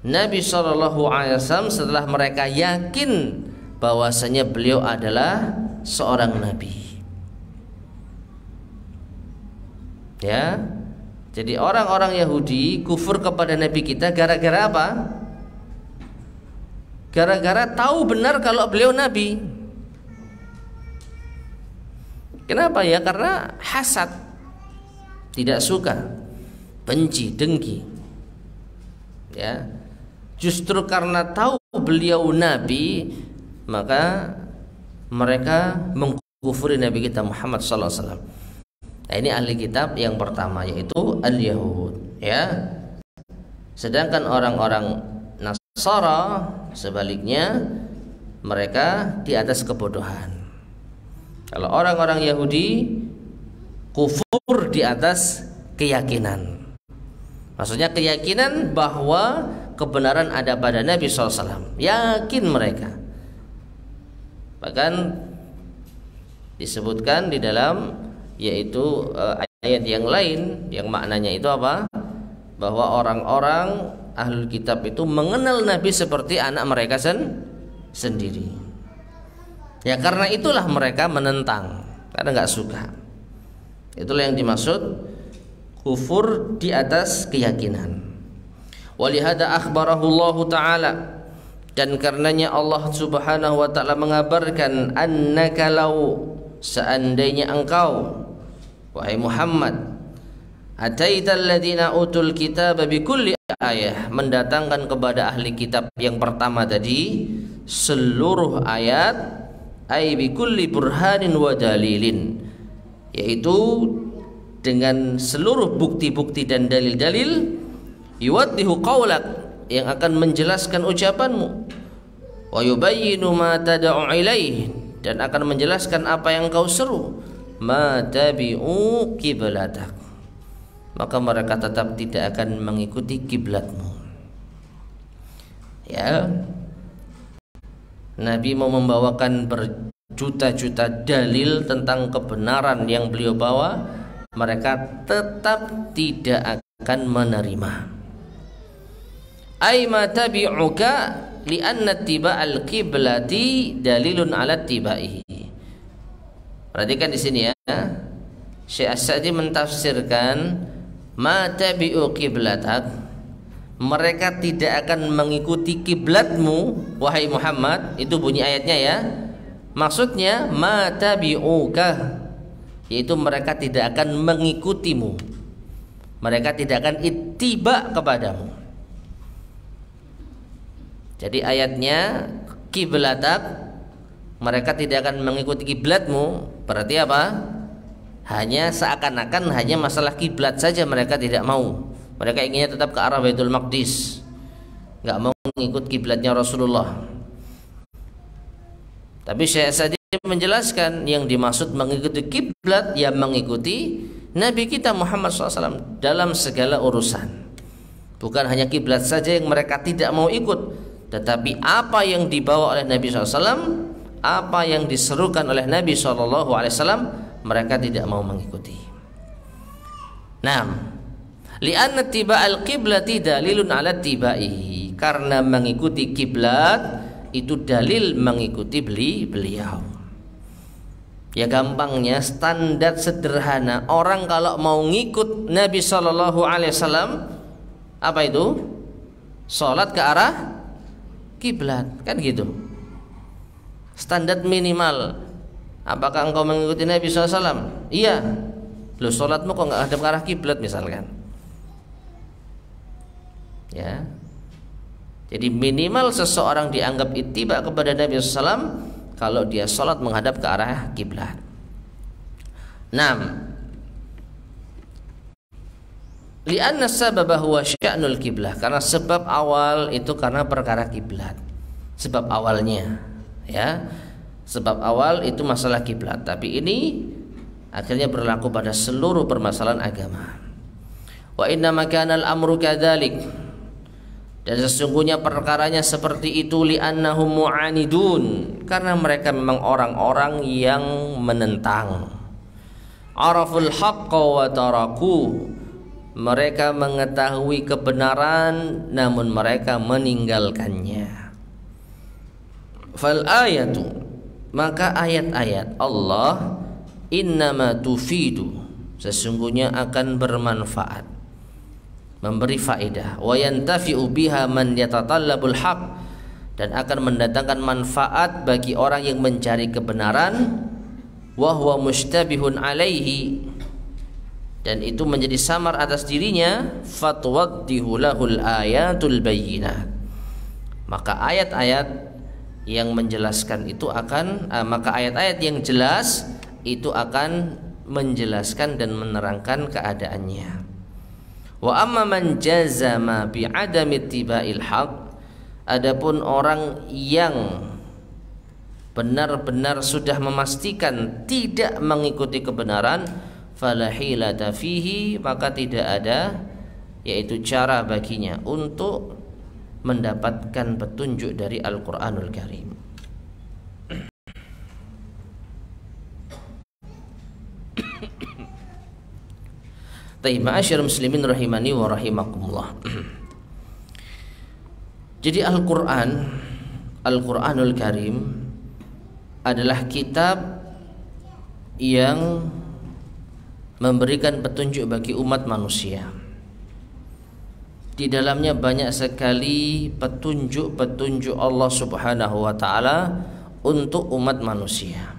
Nabi SAW setelah mereka yakin bahwasanya beliau adalah seorang nabi. Ya, jadi orang-orang Yahudi kufur kepada Nabi kita gara-gara apa? Gara-gara tahu benar kalau beliau nabi. Kenapa ya? Karena hasad, tidak suka, benci, dengki. Ya. Justru karena tahu beliau nabi, maka mereka mengkufuri Nabi kita Muhammad sallallahu alaihi wasallam. Nah, ini ahli kitab yang pertama, yaitu al-Yahud, ya. Sedangkan orang-orang Nasara sebaliknya, mereka di atas kebodohan. Kalau orang-orang Yahudi kufur di atas keyakinan. Maksudnya keyakinan bahwa kebenaran ada pada Nabi SAW. Yakin mereka. Bahkan disebutkan di dalam yaitu ayat yang lain yang maknanya itu apa? Bahwa orang-orang ahlul kitab itu mengenal Nabi seperti anak mereka sendiri. Ya, karena itulah mereka menentang, karena nggak suka. Itulah yang dimaksud kufur di atas keyakinan. Walihada akhbarahu Allah Ta'ala, dan karenanya Allah Subhanahu wa Ta'ala mengabarkan, annaka law, seandainya engkau wahai Muhammad, ataital ladzina utul kitaba bikulli ayah, mendatangkan kepada ahli kitab yang pertama tadi seluruh ayat, ay bikulli burhanin wa dalilin, yaitu dengan seluruh bukti-bukti dan dalil-dalil, yuwaddihu qaulak, yang akan menjelaskan ucapanmu, wa yubayyinu ma tad'u ilaih, dan akan menjelaskan apa yang kau seru, ma tabi'u qiblatak, maka mereka tetap tidak akan mengikuti kiblatmu. Ya, Nabi mau membawakan berjuta-juta dalil tentang kebenaran yang beliau bawa, mereka tetap tidak akan menerima. Ay ma tabi'uka li'anna tiba'al qiblati dalilun ala tiba'ihi. Perhatikan di sini ya. Syekh As-Sa'di mentafsirkan ma tabi'u qiblatak, mereka tidak akan mengikuti kiblatmu wahai Muhammad, itu bunyi ayatnya ya. Maksudnya ma tabi'uka, yaitu mereka tidak akan mengikutimu, mereka tidak akan ittiba kepadamu. Jadi ayatnya kiblatak, mereka tidak akan mengikuti kiblatmu, berarti apa? Hanya seakan-akan hanya masalah kiblat saja mereka tidak mau. Mereka inginnya tetap ke arah Baitul Maqdis, nggak mau mengikut kiblatnya Rasulullah. Tapi Syekh Sa'di menjelaskan yang dimaksud mengikuti kiblat, ya mengikuti Nabi kita Muhammad SAW dalam segala urusan. Bukan hanya kiblat saja yang mereka tidak mau ikut, tetapi apa yang dibawa oleh Nabi SAW, apa yang diserukan oleh Nabi SAW, mereka tidak mau mengikuti. Nah, li'anna tiba'al qiblati dalilun ala tiba'ihi, karena mengikuti kiblat itu dalil mengikuti beliau. Ya gampangnya, standar sederhana orang kalau mau ngikut Nabi SAW, apa itu? Sholat ke arah kiblat, kan gitu. Standar minimal. Apakah engkau mengikuti Nabi SAW? Iya. Loh, sholatmu kok nggak hadap ke arah kiblat misalkan? Ya. Jadi minimal seseorang dianggap ittiba kepada Nabi SAW kalau dia sholat menghadap ke arah kiblat. 6. Li'anna sababa huwa sya'nul kiblah, karena sebab awal itu karena perkara kiblat. Sebab awalnya, ya. Sebab awal itu masalah kiblat, tapi ini akhirnya berlaku pada seluruh permasalahan agama. Wa inna makanal amru kadzalik, dan sesungguhnya perkaranya seperti itu, li'annahum mu'anidun, karena mereka memang orang-orang yang menentang. Araful haqqa wa taraku, mereka mengetahui kebenaran namun mereka meninggalkannya. Fal ayatu, maka ayat-ayat Allah innama tufidu, sesungguhnya akan bermanfaat, memberi faedah. Wa yantafi'u biha man yatatallabul haq, dan akan mendatangkan manfaat bagi orang yang mencari kebenaran. Wa huwa mustabihun alaihi, dan itu menjadi samar atas dirinya. Fatwaddihu lahul ayatul bayyinat, maka ayat-ayat yang menjelaskan itu akan maka ayat-ayat yang jelas itu akan menjelaskan dan menerangkan keadaannya. Wa amma man jazama bi adami ittiba'il haq, adapun orang yang benar-benar sudah memastikan tidak mengikuti kebenaran, fala hilata fihi, maka tidak ada yaitu cara baginya untuk mendapatkan petunjuk dari Al-Qur'anul Karim. Taib, ma'asyiral muslimin rahimani wa rahimakumullah. Jadi Al-Qur'anul Karim adalah kitab yang memberikan petunjuk bagi umat manusia. Di dalamnya banyak sekali petunjuk-petunjuk Allah Subhanahu wa taala untuk umat manusia.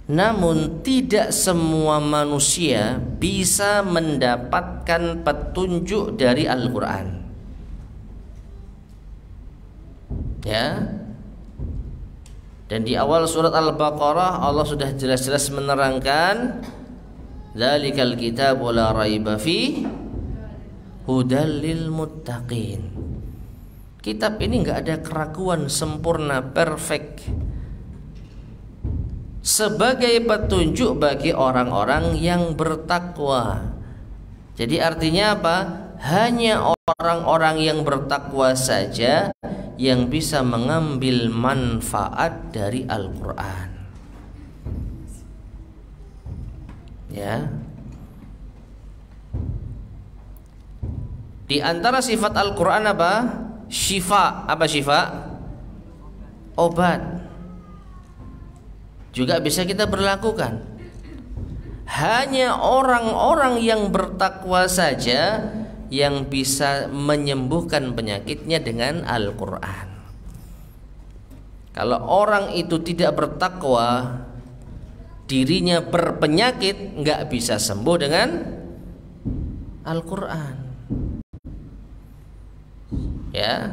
Namun tidak semua manusia bisa mendapatkan petunjuk dari Al-Qur'an. Ya. Dan di awal surat Al-Baqarah Allah sudah jelas-jelas menerangkan, dzalikal kitabu la raiba fi hudal lil muttaqin. Kitab ini enggak ada keraguan, sempurna, perfect, sebagai petunjuk bagi orang-orang yang bertakwa. Jadi artinya apa? Hanya orang-orang yang bertakwa saja yang bisa mengambil manfaat dari Al-Qur'an. Ya. Di antara sifat Al-Qur'an apa? Syifa. Apa syifa? Obat. Juga bisa kita berlakukan. Hanya orang-orang yang bertakwa saja yang bisa menyembuhkan penyakitnya dengan Al-Qur'an. Kalau orang itu tidak bertakwa, dirinya berpenyakit, nggak bisa sembuh dengan Al-Qur'an. Ya.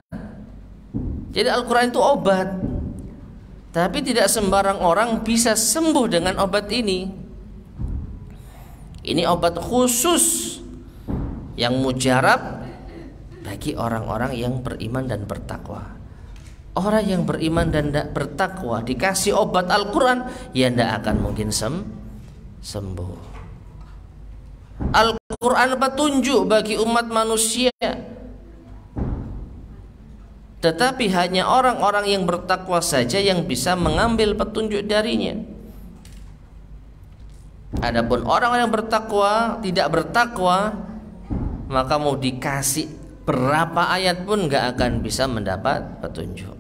Jadi Al-Qur'an itu obat. Tapi tidak sembarang orang bisa sembuh dengan obat ini. Ini obat khusus yang mujarab bagi orang-orang yang beriman dan bertakwa. Orang yang beriman dan bertakwa dikasih obat Al-Quran, ya tidak akan mungkin sembuh. Al-Quran petunjuk bagi umat manusia, tetapi hanya orang-orang yang bertakwa saja yang bisa mengambil petunjuk darinya. Adapun orang yang bertakwa, tidak bertakwa, maka mau dikasih berapa ayat pun gak akan bisa mendapat petunjuk.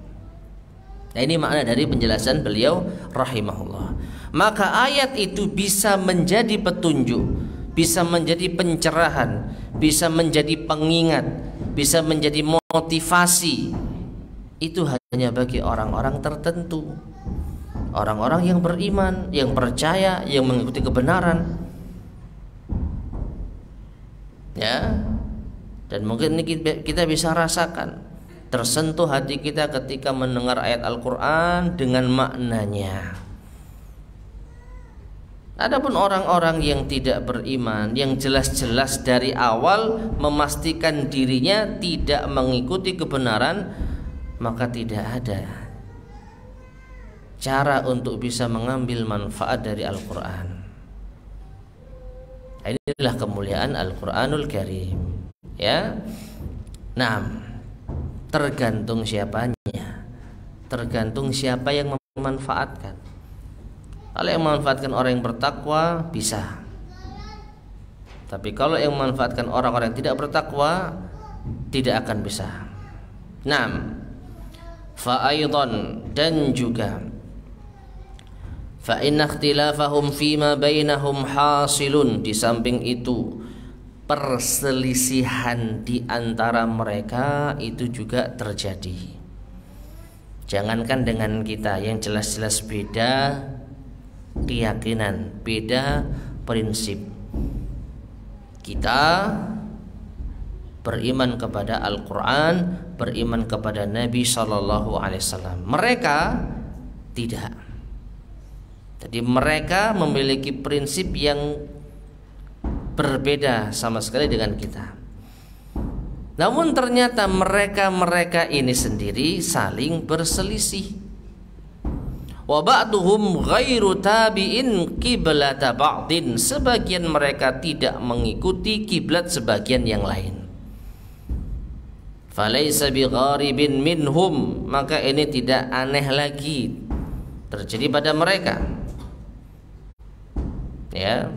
Nah, ini makna dari penjelasan beliau rahimahullah. Maka ayat itu bisa menjadi petunjuk, bisa menjadi pencerahan, bisa menjadi pengingat, bisa menjadi motivasi. Itu hanya bagi orang-orang tertentu, orang-orang yang beriman, yang percaya, yang mengikuti kebenaran. Ya. Dan mungkin ini kita bisa rasakan, tersentuh hati kita ketika mendengar ayat Al-Quran dengan maknanya. Adapun orang-orang yang tidak beriman, yang jelas-jelas dari awal memastikan dirinya tidak mengikuti kebenaran, maka tidak ada cara untuk bisa mengambil manfaat dari Al-Quran. Inilah kemuliaan Al-Quranul Karim, ya. Nah, tergantung siapanya, tergantung siapa yang memanfaatkan. Kalau yang memanfaatkan orang yang bertakwa bisa, tapi kalau yang memanfaatkan orang-orang yang tidak bertakwa tidak akan bisa. Nah, fa'aidan, dan juga fa inna ikhtilafahum fima bainahum hasilun, di samping itu perselisihan di antara mereka itu juga terjadi. Jangankan dengan kita yang jelas-jelas beda keyakinan, beda prinsip. Kita beriman kepada Al-Quran, beriman kepada Nabi SAW. Mereka tidak. Jadi mereka memiliki prinsip yang berbeda sama sekali dengan kita. Namun ternyata mereka ini sendiri saling berselisih. Wa ba'duhum ghairu tabi'in qiblata ba'din, sebagian mereka tidak mengikuti kiblat sebagian yang lain. Falaysa bigharibin minhum, maka ini tidak aneh lagi terjadi pada mereka. Ya.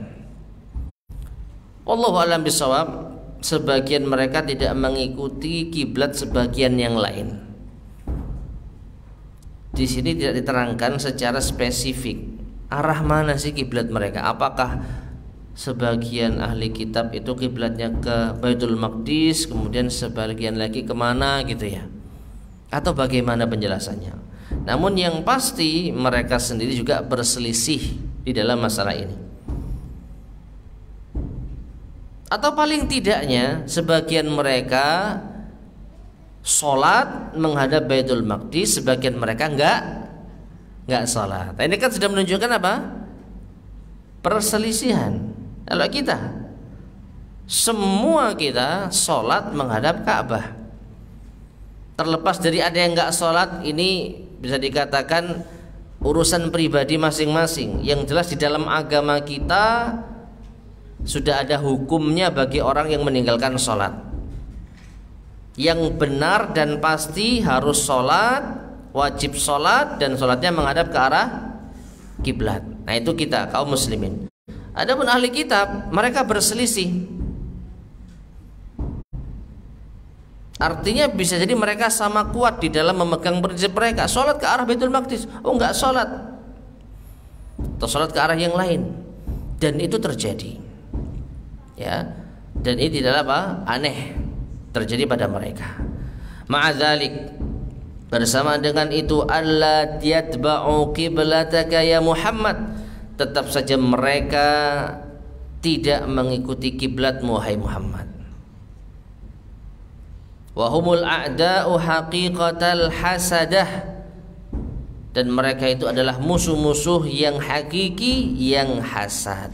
Wallahu a'lam bishawab, sebagian mereka tidak mengikuti kiblat sebagian yang lain. Di sini tidak diterangkan secara spesifik arah mana sih kiblat mereka. Apakah sebagian ahli kitab itu kiblatnya ke Baitul Maqdis, kemudian sebagian lagi kemana gitu ya, atau bagaimana penjelasannya. Namun yang pasti mereka sendiri juga berselisih di dalam masalah ini. Atau paling tidaknya sebagian mereka sholat menghadap Baitul Maqdis, sebagian mereka enggak sholat. Nah, ini kan sudah menunjukkan apa? Perselisihan. Kalau kita semua kita sholat menghadap Ka'bah, terlepas dari ada yang enggak sholat, ini bisa dikatakan urusan pribadi masing-masing. Yang jelas di dalam agama kita sudah ada hukumnya bagi orang yang meninggalkan sholat. Yang benar dan pasti harus sholat, wajib sholat, dan sholatnya menghadap ke arah kiblat. Nah, itu kita kaum muslimin. Adapun ahli kitab, mereka berselisih. Artinya bisa jadi mereka sama kuat di dalam memegang prinsip mereka. Sholat ke arah Baitul Maqdis, oh enggak sholat, atau sholat ke arah yang lain. Dan itu terjadi, ya. Dan ini tidak apa? Aneh terjadi pada mereka. Ma'adzalik, bersama dengan itu, alla yatba'u qiblataka ya Muhammad, tetap saja mereka tidak mengikuti kiblatmu wahai Muhammad. Wa humul a'da'u haqiqatal hasadah, dan mereka itu adalah musuh-musuh yang hakiki, yang hasad.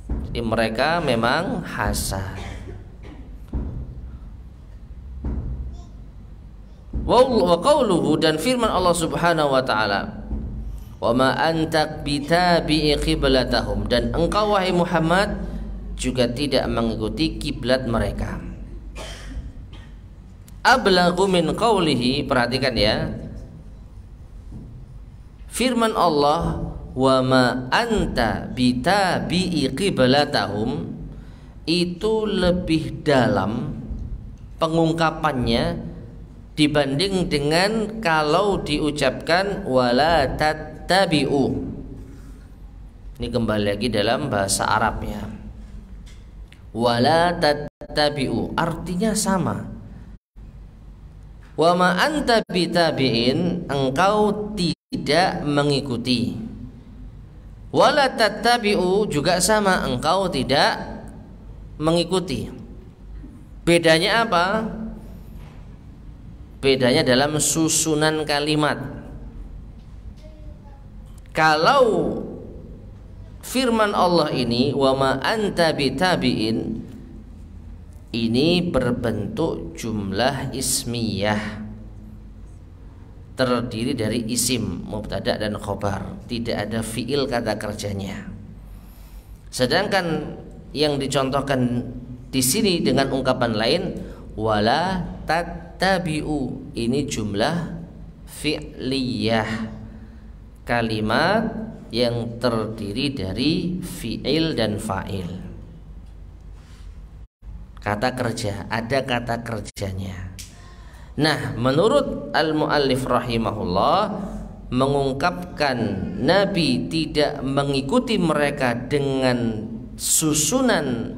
Jadi mereka memang hasad. Wa qauluhu, dan firman Allah Subhanahu wa taala, wa ma anta bitabi'i qiblatahum, dan engkau wahai Muhammad juga tidak mengikuti kiblat mereka. Ablaghu min qawlihi, perhatikan ya, firman Allah wa ma anta bitabi'i qiblatahum itu lebih dalam pengungkapannya dibanding dengan kalau diucapkan wala tattabi'u. Ini kembali lagi dalam bahasa Arab ya. Wala tattabi'u artinya sama. Wa ma anta bitabi'in, engkau tidak mengikuti. Wala tattabi'u juga sama, engkau tidak mengikuti. Bedanya apa? Bedanya dalam susunan kalimat. Kalau firman Allah ini wa ma anta bitabi'in ini berbentuk jumlah ismiyah, terdiri dari isim, mubtada dan khobar, tidak ada fiil kata kerjanya. Sedangkan yang dicontohkan di sini dengan ungkapan lain wala tattabi'u, ini jumlah fi'liyah, kalimat yang terdiri dari fiil dan fa'il. Kata kerja, ada kata kerjanya. Nah, menurut al-muallif rahimahullah mengungkapkan Nabi tidak mengikuti mereka dengan susunan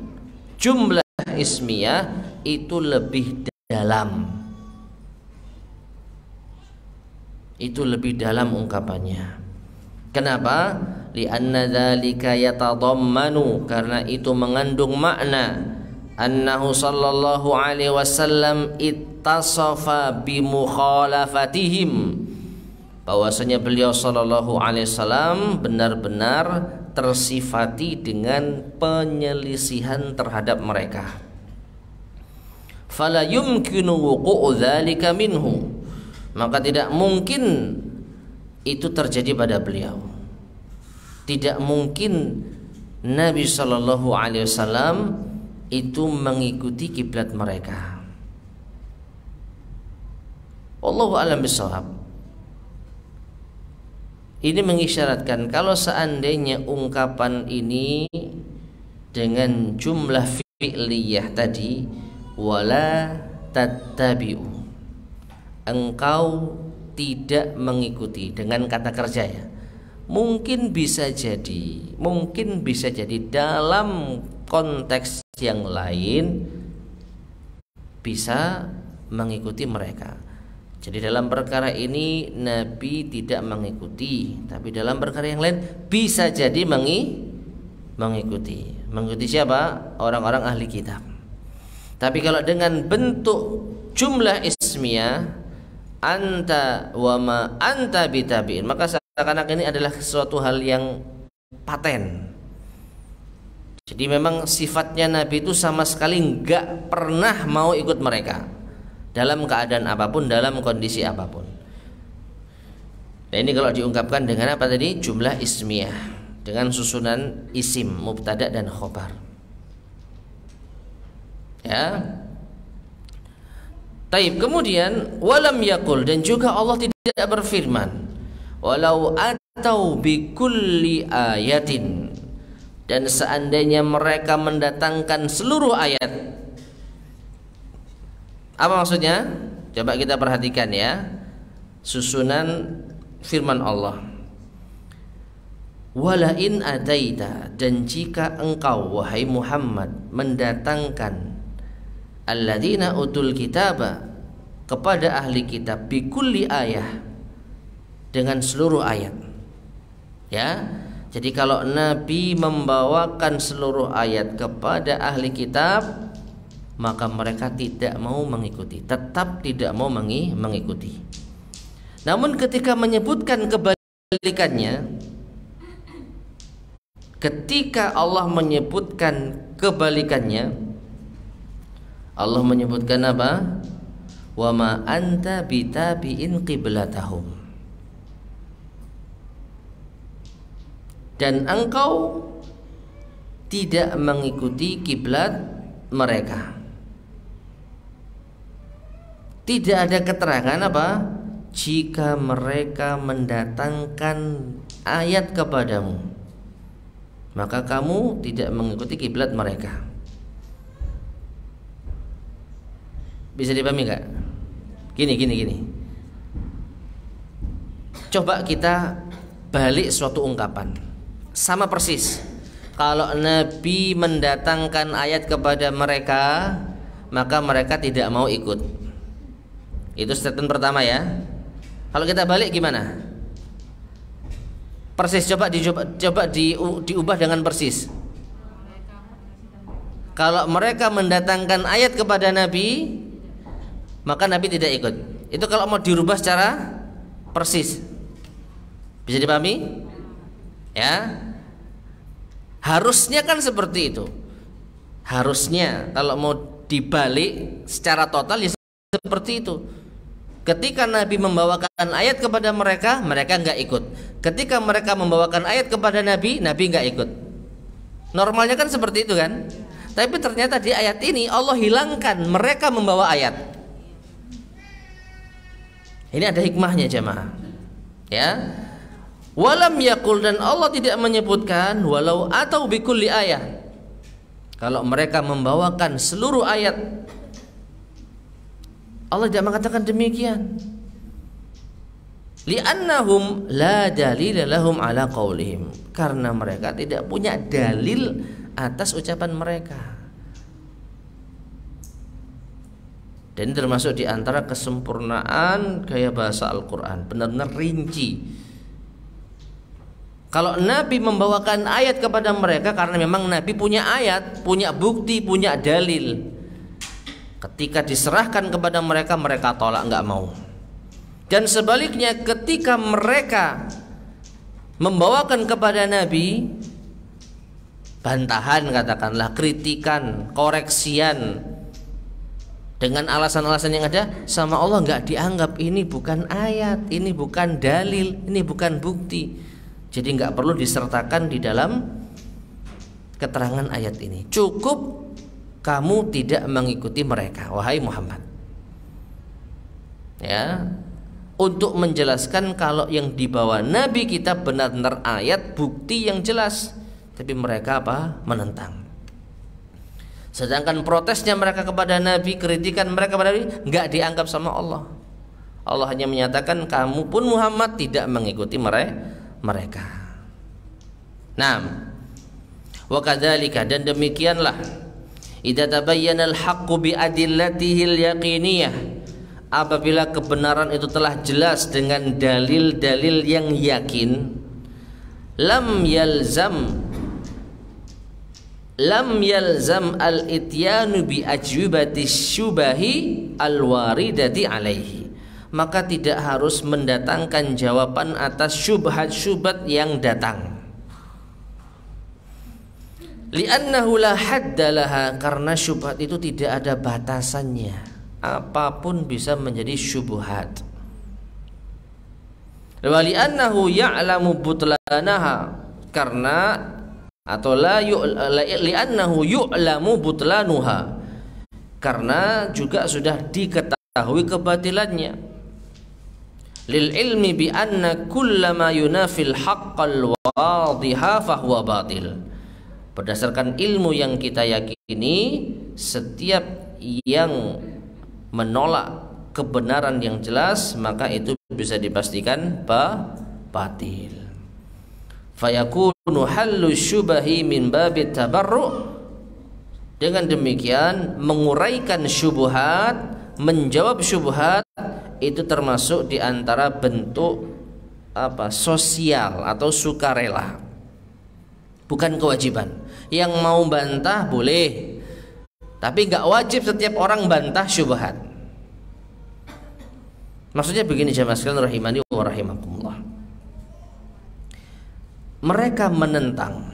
jumlah ismiyah itu lebih dalam. Itu lebih dalam ungkapannya. Kenapa? Li'anna dzalika yatadammanu, karena itu mengandung makna annahu sallallahu alaihi wasallam ittasafa bi mukhalafatihim, bahwasanya beliau sallallahu alaihi wasallam benar-benar tersifati dengan penyelisihan terhadap mereka. Fala yumkinu wuqu'u dzalika minhu, maka tidak mungkin itu terjadi pada beliau. Tidak mungkin Nabi sallallahu alaihi wasallam itu mengikuti kiblat mereka. Wallahu a'lam bishawab. Ini mengisyaratkan kalau seandainya ungkapan ini dengan jumlah fi'liyah tadi wala tattabi'u, engkau tidak mengikuti dengan kata kerja ya. Mungkin bisa jadi dalam konteks yang lain bisa mengikuti mereka. Jadi dalam perkara ini Nabi tidak mengikuti, tapi dalam perkara yang lain bisa jadi mengikuti. Mengikuti siapa? Orang-orang ahli kitab. Tapi kalau dengan bentuk jumlah ismiyah anta wa ma anta bitabi'in, maka seakan-akan ini adalah sesuatu hal yang paten. Jadi memang sifatnya Nabi itu sama sekali enggak pernah mau ikut mereka dalam keadaan apapun, dalam kondisi apapun. Nah ini kalau diungkapkan dengan apa tadi? Jumlah ismiyah dengan susunan isim, mubtada dan khobar. Ya. Taib, kemudian walam yakul, dan juga Allah tidak berfirman walau atau bi kulli ayatin, dan seandainya mereka mendatangkan seluruh ayat. Apa maksudnya? Coba kita perhatikan ya, susunan firman Allah. Wala in ataita, dan jika engkau wahai Muhammad mendatangkan alladzina utul kitaba, kepada ahli kitab, bikulli ayah, dengan seluruh ayat. Ya. Jadi kalau Nabi membawakan seluruh ayat kepada ahli kitab, maka mereka tidak mau mengikuti, tetap tidak mau mengikuti. Namun ketika menyebutkan kebalikannya, ketika Allah menyebutkan kebalikannya, Allah menyebutkan apa? Wa ma anta bitabi'in qiblatahum, dan engkau tidak mengikuti kiblat mereka. Tidak ada keterangan apa? Jika mereka mendatangkan ayat kepadamu, maka kamu tidak mengikuti kiblat mereka. Bisa dipahami enggak? Gini. Coba kita balik suatu ungkapan. Sama persis. Kalau Nabi mendatangkan ayat kepada mereka, maka mereka tidak mau ikut. Itu statement pertama ya. Kalau kita balik gimana? Persis, coba diubah dengan persis. Kalau mereka mendatangkan ayat kepada Nabi, maka Nabi tidak ikut. Itu kalau mau dirubah secara persis. Bisa dipahami? Ya. Harusnya kan seperti itu. Harusnya kalau mau dibalik secara total ya seperti itu. Ketika Nabi membawakan ayat kepada mereka, mereka nggak ikut. Ketika mereka membawakan ayat kepada Nabi, Nabi nggak ikut. Normalnya kan seperti itu kan. Tapi ternyata di ayat ini Allah hilangkan mereka membawa ayat. Ini ada hikmahnya jemaah. Ya. Walam yakul, dan Allah tidak menyebutkan walau atau bikulli ayat. Kalau mereka membawakan seluruh ayat, Allah tidak mengatakan demikian. Li'annahum la dalila lahum ala qaulihim, karena mereka tidak punya dalil atas ucapan mereka. Dan termasuk di antara kesempurnaan gaya bahasa Al-Quran, benar-benar rinci. Kalau Nabi membawakan ayat kepada mereka karena memang Nabi punya ayat, punya bukti, punya dalil. Ketika diserahkan kepada mereka, mereka tolak, nggak mau. Dan sebaliknya ketika mereka membawakan kepada Nabi bantahan, katakanlah kritikan, koreksian dengan alasan-alasan yang ada, sama Allah nggak dianggap. Ini bukan ayat, ini bukan dalil, ini bukan bukti. Jadi nggak perlu disertakan di dalam keterangan ayat ini. Cukup kamu tidak mengikuti mereka, wahai Muhammad. Ya, untuk menjelaskan kalau yang dibawa Nabi kita benar-benar ayat, bukti yang jelas. Tapi mereka apa? Menentang. Sedangkan protesnya mereka kepada Nabi, kritikan mereka kepada Nabi, nggak dianggap sama Allah. Allah hanya menyatakan kamu pun Muhammad tidak mengikuti mereka. Nah, wa kadzalika, dan demikianlah, idza tabayyana al-haqqu bi adillatihi al-yaqiniyah, apabila kebenaran itu telah jelas dengan dalil-dalil yang yakin, lam yalzam al-ityanu bi ajwibati syubahi al-waridati alaihi, maka tidak harus mendatangkan jawaban atas syubhat-syubhat yang datang. Li'annahu la hadda laha, karena syubhat itu tidak ada batasannya, apapun bisa menjadi syubhat. Wa li'annahu ya'lamu butlanaha, karena atau li'annahu yu'lamu butlanuha, karena juga sudah diketahui kebatilannya. Lil ilmi bi anna kullama yunafil haqqal wadhiha fahuwa batil, berdasarkan ilmu yang kita yakini, setiap yang menolak kebenaran yang jelas maka itu bisa dipastikan batil. Fayakunu hallu syubahi min babit tabarru', dengan demikian menguraikan syubhat, menjawab syubhat itu termasuk di antara bentuk sosial atau sukarela, bukan kewajiban. Yang mau bantah boleh, tapi nggak wajib setiap orang bantah syubhat. Maksudnya begini jamaah sekalian rahimani wa rahimakumullah. Mereka menentang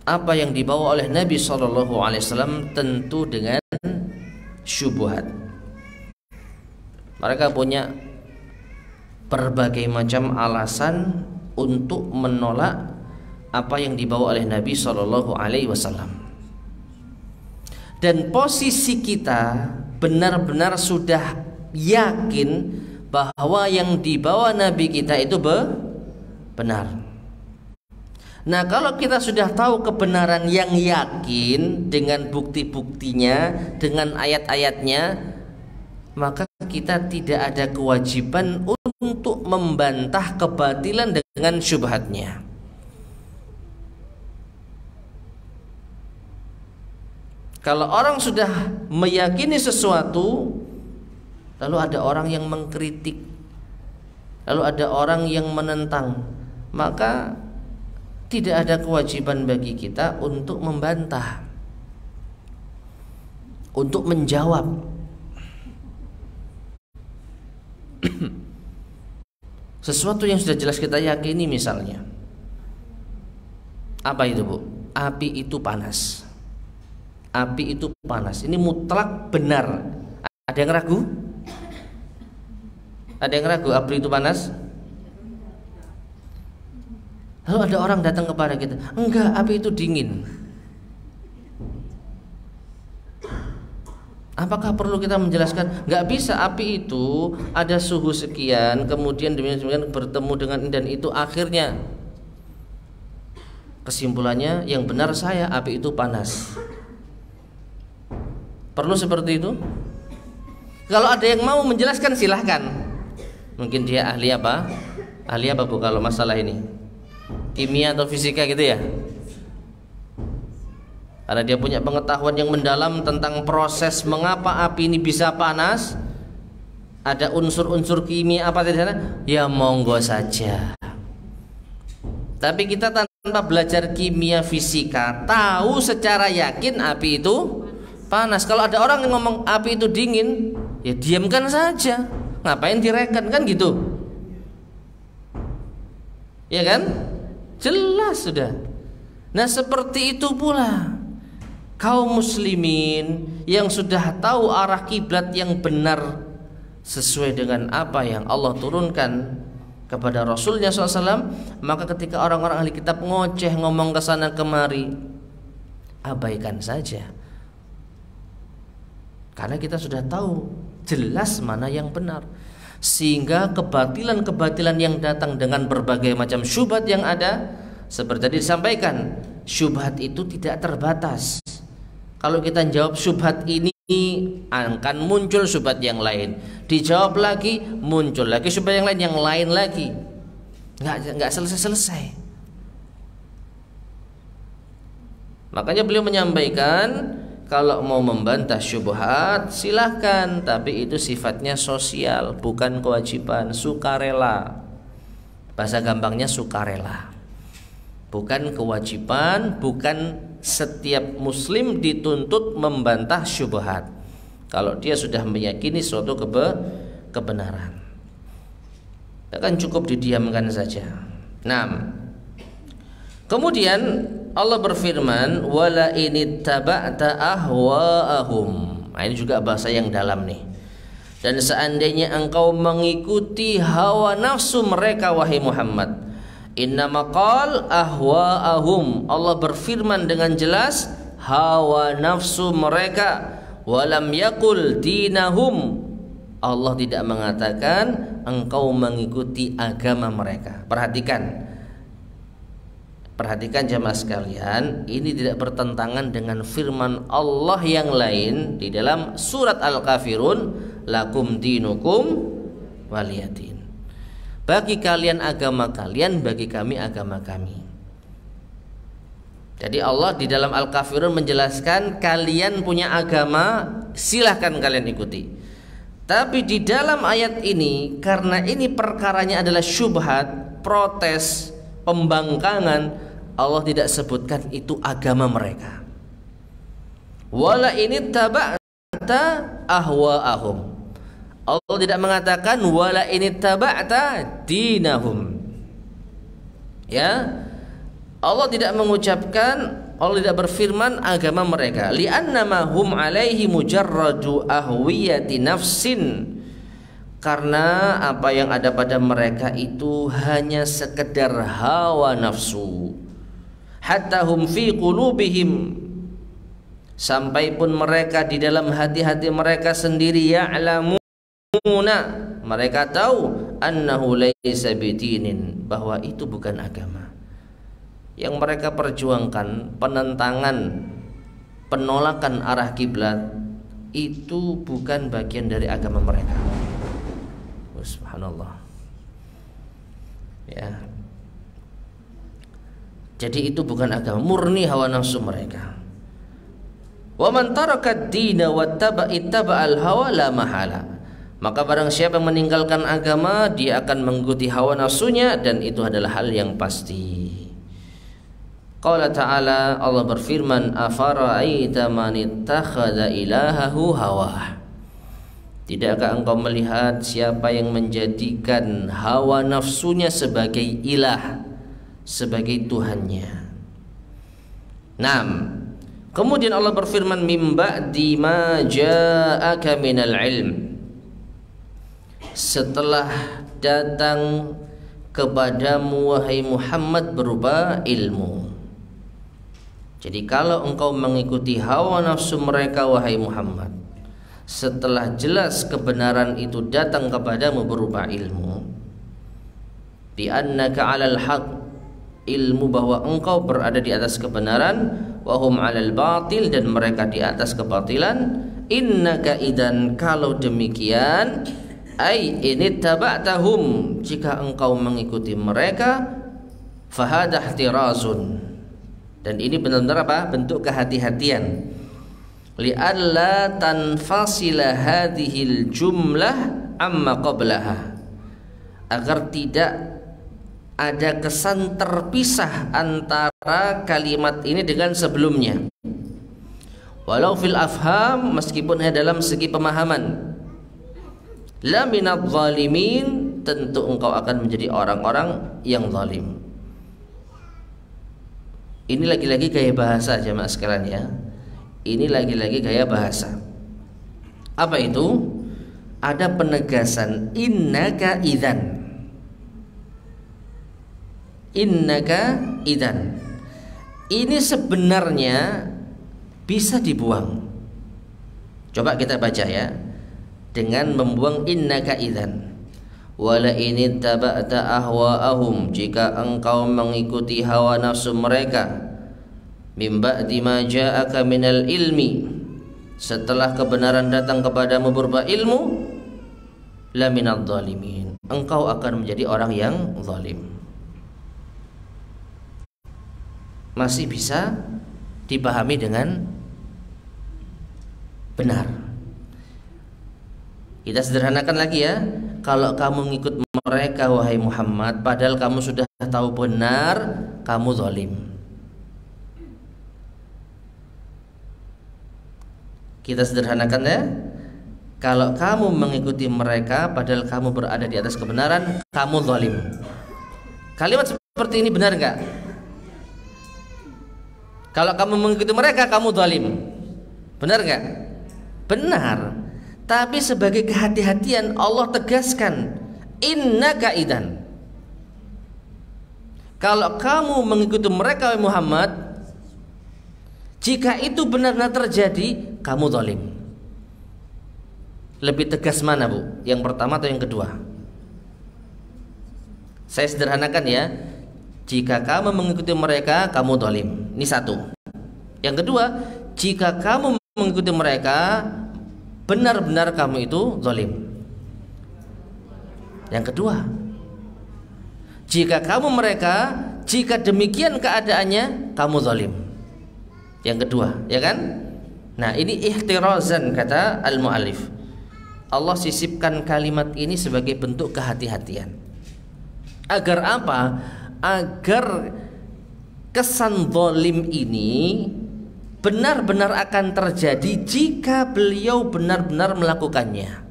apa yang dibawa oleh Nabi SAW tentu dengan syubhat. Mereka punya berbagai macam alasan untuk menolak apa yang dibawa oleh Nabi SAW. Dan posisi kita benar-benar sudah yakin bahwa yang dibawa Nabi kita itu benar. Nah, kalau kita sudah tahu kebenaran yang yakin dengan bukti-buktinya, dengan ayat-ayatnya, maka kita tidak ada kewajiban untuk membantah kebatilan dengan syubhatnya. Kalau orang sudah meyakini sesuatu, lalu ada orang yang mengkritik, lalu ada orang yang menentang, maka tidak ada kewajiban bagi kita untuk membantah, untuk menjawab. Sesuatu yang sudah jelas kita yakini, misalnya Apa itu, Bu? Api itu panas. Api itu panas. Ini mutlak benar. Ada yang ragu? Ada yang ragu api itu panas? Lalu ada orang datang kepada kita, enggak, api itu dingin. Apakah perlu kita menjelaskan? Enggak bisa, api itu ada suhu sekian, kemudian demikian bertemu dengan ini dan itu, akhirnya kesimpulannya yang benar saya, api itu panas. Perlu seperti itu? Kalau ada yang mau menjelaskan silahkan. Mungkin dia ahli apa? Ahli apa, Bu, kalau masalah ini? Kimia atau fisika gitu ya? Karena dia punya pengetahuan yang mendalam tentang proses mengapa api ini bisa panas. Ada unsur-unsur kimia apa di sana? Ya monggo saja. Tapi kita tanpa belajar kimia fisika tahu secara yakin api itu panas. Kalau ada orang yang ngomong api itu dingin, ya diamkan saja. Ngapain direken, kan gitu? Ya kan? Jelas sudah. Nah, seperti itu pula kaum muslimin yang sudah tahu arah kiblat yang benar sesuai dengan apa yang Allah turunkan kepada Rasulnya SAW, maka ketika orang-orang ahli kitab ngoceh ngomong ke sana kemari, abaikan saja. Karena kita sudah tahu jelas mana yang benar. Sehingga kebatilan-kebatilan yang datang dengan berbagai macam syubhat yang ada, seperti tadi disampaikan, syubhat itu tidak terbatas. Kalau kita jawab syubhat ini, akan muncul syubhat yang lain. Dijawab lagi, muncul lagi syubhat yang lain lagi. Nggak selesai-selesai. Makanya beliau menyampaikan, kalau mau membantah syubhat silahkan, tapi itu sifatnya sosial, bukan kewajiban, sukarela. Bahasa gampangnya sukarela, bukan kewajiban. Bukan setiap muslim dituntut membantah syubhat kalau dia sudah meyakini suatu kebenaran. Akan cukup didiamkan saja. Nah, kemudian Allah berfirman, wala inittaba'ta ahwa'ahum. Nah, ini juga bahasa yang dalam nih. Dan seandainya engkau mengikuti hawa nafsu mereka, wahai Muhammad, innama qal ahwa'ahum. Allah berfirman dengan jelas hawa nafsu mereka, walam yakul dinahum. Allah tidak mengatakan engkau mengikuti agama mereka. Perhatikan jamaah sekalian, ini tidak bertentangan dengan firman Allah yang lain di dalam surat Al-Kafirun, lakum dinukum waliyadin. Bagi kalian agama kalian, bagi kami agama kami. Jadi Allah di dalam Al-Kafirun menjelaskan kalian punya agama, silahkan kalian ikuti. Tapi di dalam ayat ini, karena ini perkaranya adalah syubhat, protes, pembangkangan, Allah tidak sebutkan itu agama mereka. Wala ini taba'ta ahwa'ahum. Allah tidak mengatakan wala ini taba'ta dinahum. Ya, Allah tidak mengucapkan, Allah tidak berfirman agama mereka. Li'annama hum alaihi mujarradu ahwiyati nafsin. Karena apa yang ada pada mereka itu hanya sekedar hawa nafsu. Hatta hum fi qulubihim, sampai pun mereka di dalam hati-hati mereka sendiri ya'lamuna, mereka tahu annahu laisa bidinin, bahwa itu bukan agama. Yang mereka perjuangkan, penentangan, penolakan arah kiblat, itu bukan bagian dari agama mereka. Subhanallah. Ya. Jadi itu bukan agama, murni hawa nafsu mereka. Wa man taraka ad-dina wattaba'al hawa la mahala. Maka barang siapa yang meninggalkan agama, dia akan mengikuti hawa nafsunya, dan itu adalah hal yang pasti. Qala ta'ala, Allah berfirman, afara'aita man ittakhadha ilahahu hawah. Tidakkah engkau melihat siapa yang menjadikan hawa nafsunya sebagai ilah, sebagai Tuhannya? Kemudian Allah berfirman, mim ba'di ma ja'aka minal ilm, setelah datang kepadamu wahai Muhammad berupa ilmu. Jadi kalau engkau mengikuti hawa nafsu mereka wahai Muhammad, setelah jelas kebenaran itu datang kepadamu berupa ilmu, bi annaka 'alal haq, ilmu bahwa engkau berada di atas kebenaran, wa hum 'alal batil, dan mereka di atas kebatilan, innaka idan, kalau demikian, ai ini taba'tahum, jika engkau mengikuti mereka, fahadah tirazun, dan ini benar-benar apa? Bentuk kehati-hatian, li'alla tanfasila hadhil jumlah amma qablaha, agar tidak ada kesan terpisah antara kalimat ini dengan sebelumnya, walau fil afham, meskipun dalam segi pemahaman. La minadh zalimin, tentu engkau akan menjadi orang-orang yang zalim. Ini lagi-lagi gaya bahasa jemaah sekalian ya. Ini lagi-lagi gaya bahasa. Apa itu? Ada penegasan innaka idzan. Innaka idzan. Ini sebenarnya bisa dibuang. Coba kita baca ya. Dengan membuang innaka idzan. Wala in taba'ta ahwa'ahum, jika engkau mengikuti hawa nafsu mereka, mim ba'di ma ja'aka minal ilmi, setelah kebenaran datang kepadamu berupa ilmu, la minadh zalimin, engkau akan menjadi orang yang zalim. Masih bisa dipahami dengan benar. Kita sederhanakan lagi ya. Kalau kamu mengikut mereka wahai Muhammad, padahal kamu sudah tahu benar, kamu zalim. Kita sederhanakan ya. Kalau kamu mengikuti mereka padahal kamu berada di atas kebenaran, kamu zalim. Kalimat seperti ini benar enggak? Kalau kamu mengikuti mereka, kamu zalim. Benar enggak? Benar. Tapi sebagai kehati-hatian Allah tegaskan, innaka idan. Kalau kamu mengikuti mereka wahai Muhammad, jika itu benar-benar terjadi, kamu zalim. Lebih tegas mana Bu? Yang pertama atau yang kedua? Saya sederhanakan ya. Jika kamu mengikuti mereka, kamu zalim. Ini satu. Yang kedua, jika kamu mengikuti mereka, benar-benar kamu itu zalim. Yang kedua, jika kamu mereka, jika demikian keadaannya, kamu zalim. Yang kedua, ya kan? Nah, ini ihtirazan kata al-mu'allif. Allah sisipkan kalimat ini sebagai bentuk kehati-hatian. Agar apa? Agar kesan zalim ini benar-benar akan terjadi jika beliau benar-benar melakukannya.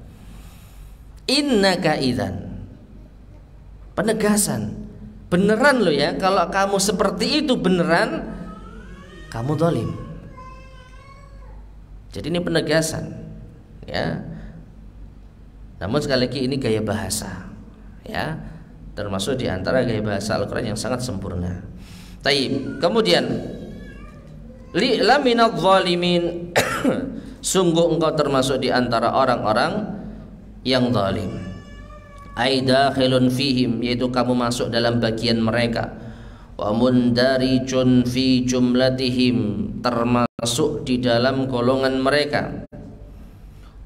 Innaka idzan. Penegasan. Beneran loh ya, kalau kamu seperti itu beneran, kamu zalim. Jadi ini penegasan, ya. Namun sekali lagi ini gaya bahasa, ya. Termasuk di antara gaya bahasa Al-Quran yang sangat sempurna. Taib. Kemudian la minadh zalimin, sungguh engkau termasuk di antara orang-orang yang zalim. Ai dakhilun fihim, yaitu kamu masuk dalam bagian mereka. Wa mundarijun fi jumlatihim, termasuk di dalam golongan mereka.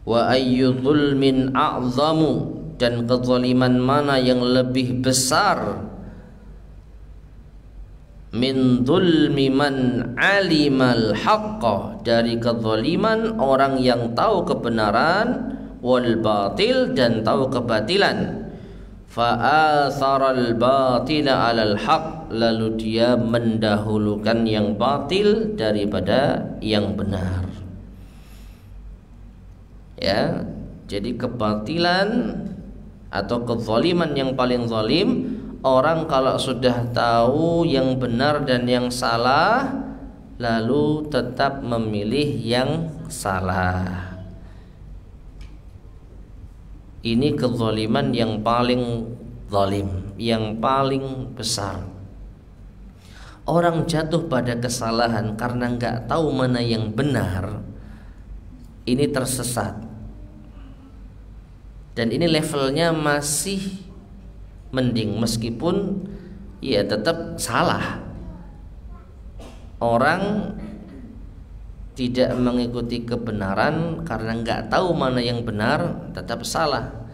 Wa ayyu dzulmin a'zamu, dan kezaliman mana yang lebih besar, min dzulmi man alimal haqqa, dari kezaliman orang yang tahu kebenaran, wal batil, dan tahu kebatilan. Fa atharal batila 'alal haq, lalu dia mendahulukan yang batil daripada yang benar. Ya, jadi kebatilan atau kezaliman yang paling zalim, orang kalau sudah tahu yang benar dan yang salah, lalu tetap memilih yang salah. Ini kezaliman yang paling zalim, yang paling besar. Orang jatuh pada kesalahan karena nggak tahu mana yang benar, ini tersesat. Dan ini levelnya masih mending, meskipun ya tetap salah. Orang tidak mengikuti kebenaran karena nggak tahu mana yang benar, tetap salah.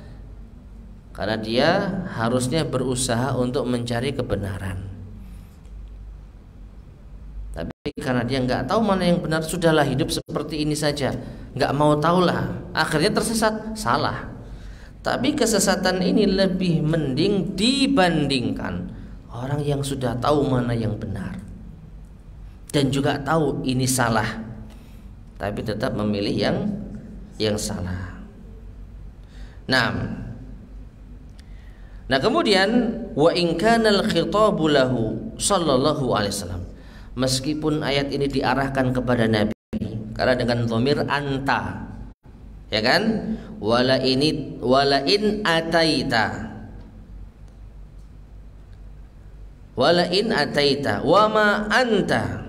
Karena dia harusnya berusaha untuk mencari kebenaran. Tapi karena dia nggak tahu mana yang benar, sudahlah hidup seperti ini saja, nggak mau tahulah, akhirnya tersesat, salah. Tapi kesesatan ini lebih mending dibandingkan orang yang sudah tahu mana yang benar dan juga tahu ini salah, tapi tetap memilih yang salah. Nah kemudian wa in kana al-khitabu lahu sallallahu alaihi wasallam, meskipun ayat ini diarahkan kepada Nabi karena dengan dhamir anta, ya kan, wala in ataita wa ma anta,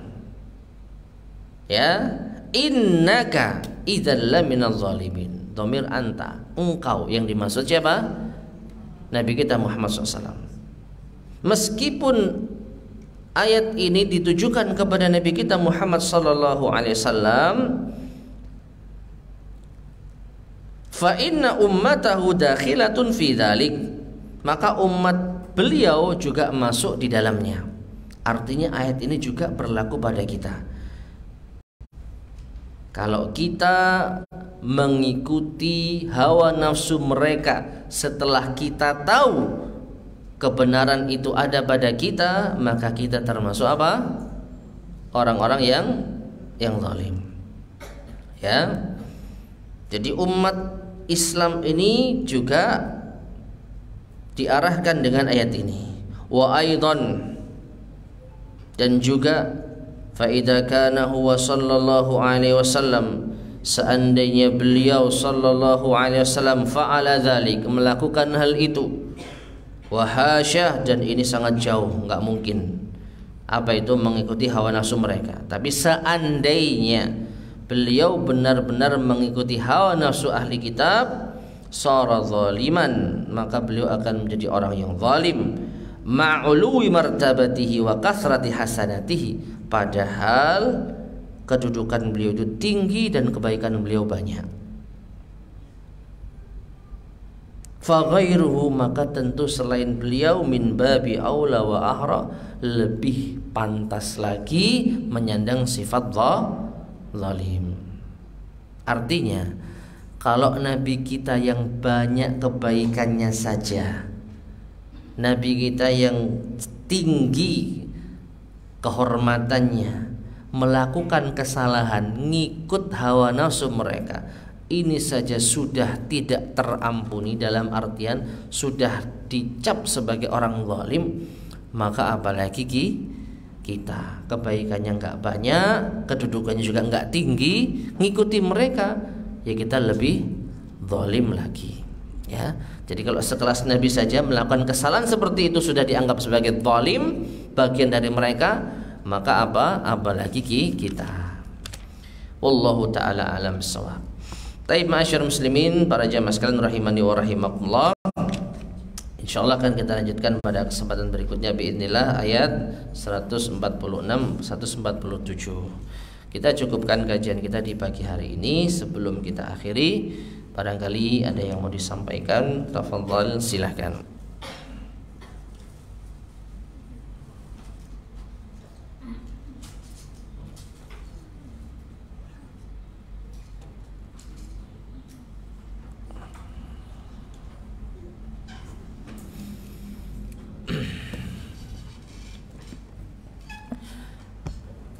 ya, innaka idzal laminaz zalimin. Dhamir anta, engkau, yang dimaksud siapa? Nabi kita Muhammad SAW. Meskipun ayat ini ditujukan kepada Nabi kita Muhammad SAW, fa inna ummatahu dakhilatun fi dzalik, maka umat beliau juga masuk di dalamnya. Artinya ayat ini juga berlaku pada kita. Kalau kita mengikuti hawa nafsu mereka setelah kita tahu kebenaran itu ada pada kita, maka kita termasuk apa? Orang-orang yang zalim. Ya. Jadi umat Islam ini juga diarahkan dengan ayat ini. Wa aidan, dan juga fa idza kana huwa sallallahu alaihi wasallam, seandainya beliau sallallahu alaihi wasallam fa'ala dzalik, melakukan hal itu, wa hasyah, dan ini sangat jauh, enggak mungkin apa itu mengikuti hawa nafsu mereka. Tapi seandainya beliau benar-benar mengikuti hawa nafsu ahli kitab, sara zaliman, maka beliau akan menjadi orang yang zalim, ma'ului martabatihi wa kasrati hasanatihi, padahal kedudukan beliau itu tinggi dan kebaikan beliau banyak. Fa ghairuhu, maka tentu selain beliau, min babi aula wa ahra, lebih pantas lagi menyandang sifat zalim. Artinya kalau Nabi kita yang banyak kebaikannya saja, Nabi kita yang tinggi kehormatannya, melakukan kesalahan, ngikut hawa nafsu mereka, ini saja sudah tidak terampuni, dalam artian sudah dicap sebagai orang zalim, maka apalagi kita, kebaikannya nggak banyak, kedudukannya juga nggak tinggi, ngikuti mereka, ya kita lebih zalim lagi. Ya, jadi kalau sekelas Nabi saja melakukan kesalahan seperti itu sudah dianggap sebagai zalim, bagian dari mereka, maka apalagi kita. Wallahu taala alam bissawab. Taib ma'asyar muslimin, para jamaah sekalian rahimani wa rahimakumullah. Insyaallah akan kita lanjutkan pada kesempatan berikutnya biidznillah ayat 146 147. Kita cukupkan kajian kita di pagi hari ini. Sebelum kita akhiri, barangkali ada yang mau disampaikan, tafadhal silahkan.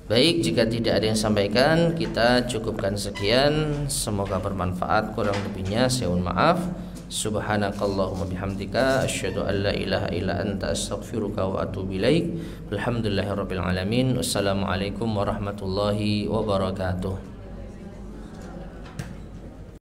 Baik, jika tidak ada yang sampaikan, kita cukupkan sekian. Semoga bermanfaat, kurang lebihnya saya mohon maaf. Subhanakallahumma bihamdika asyhadu an la ilaha illa anta astaghfiruka wa atubu ilaik. Alhamdulillahirabbil alamin. Wassalamualaikum warahmatullahi wabarakatuh.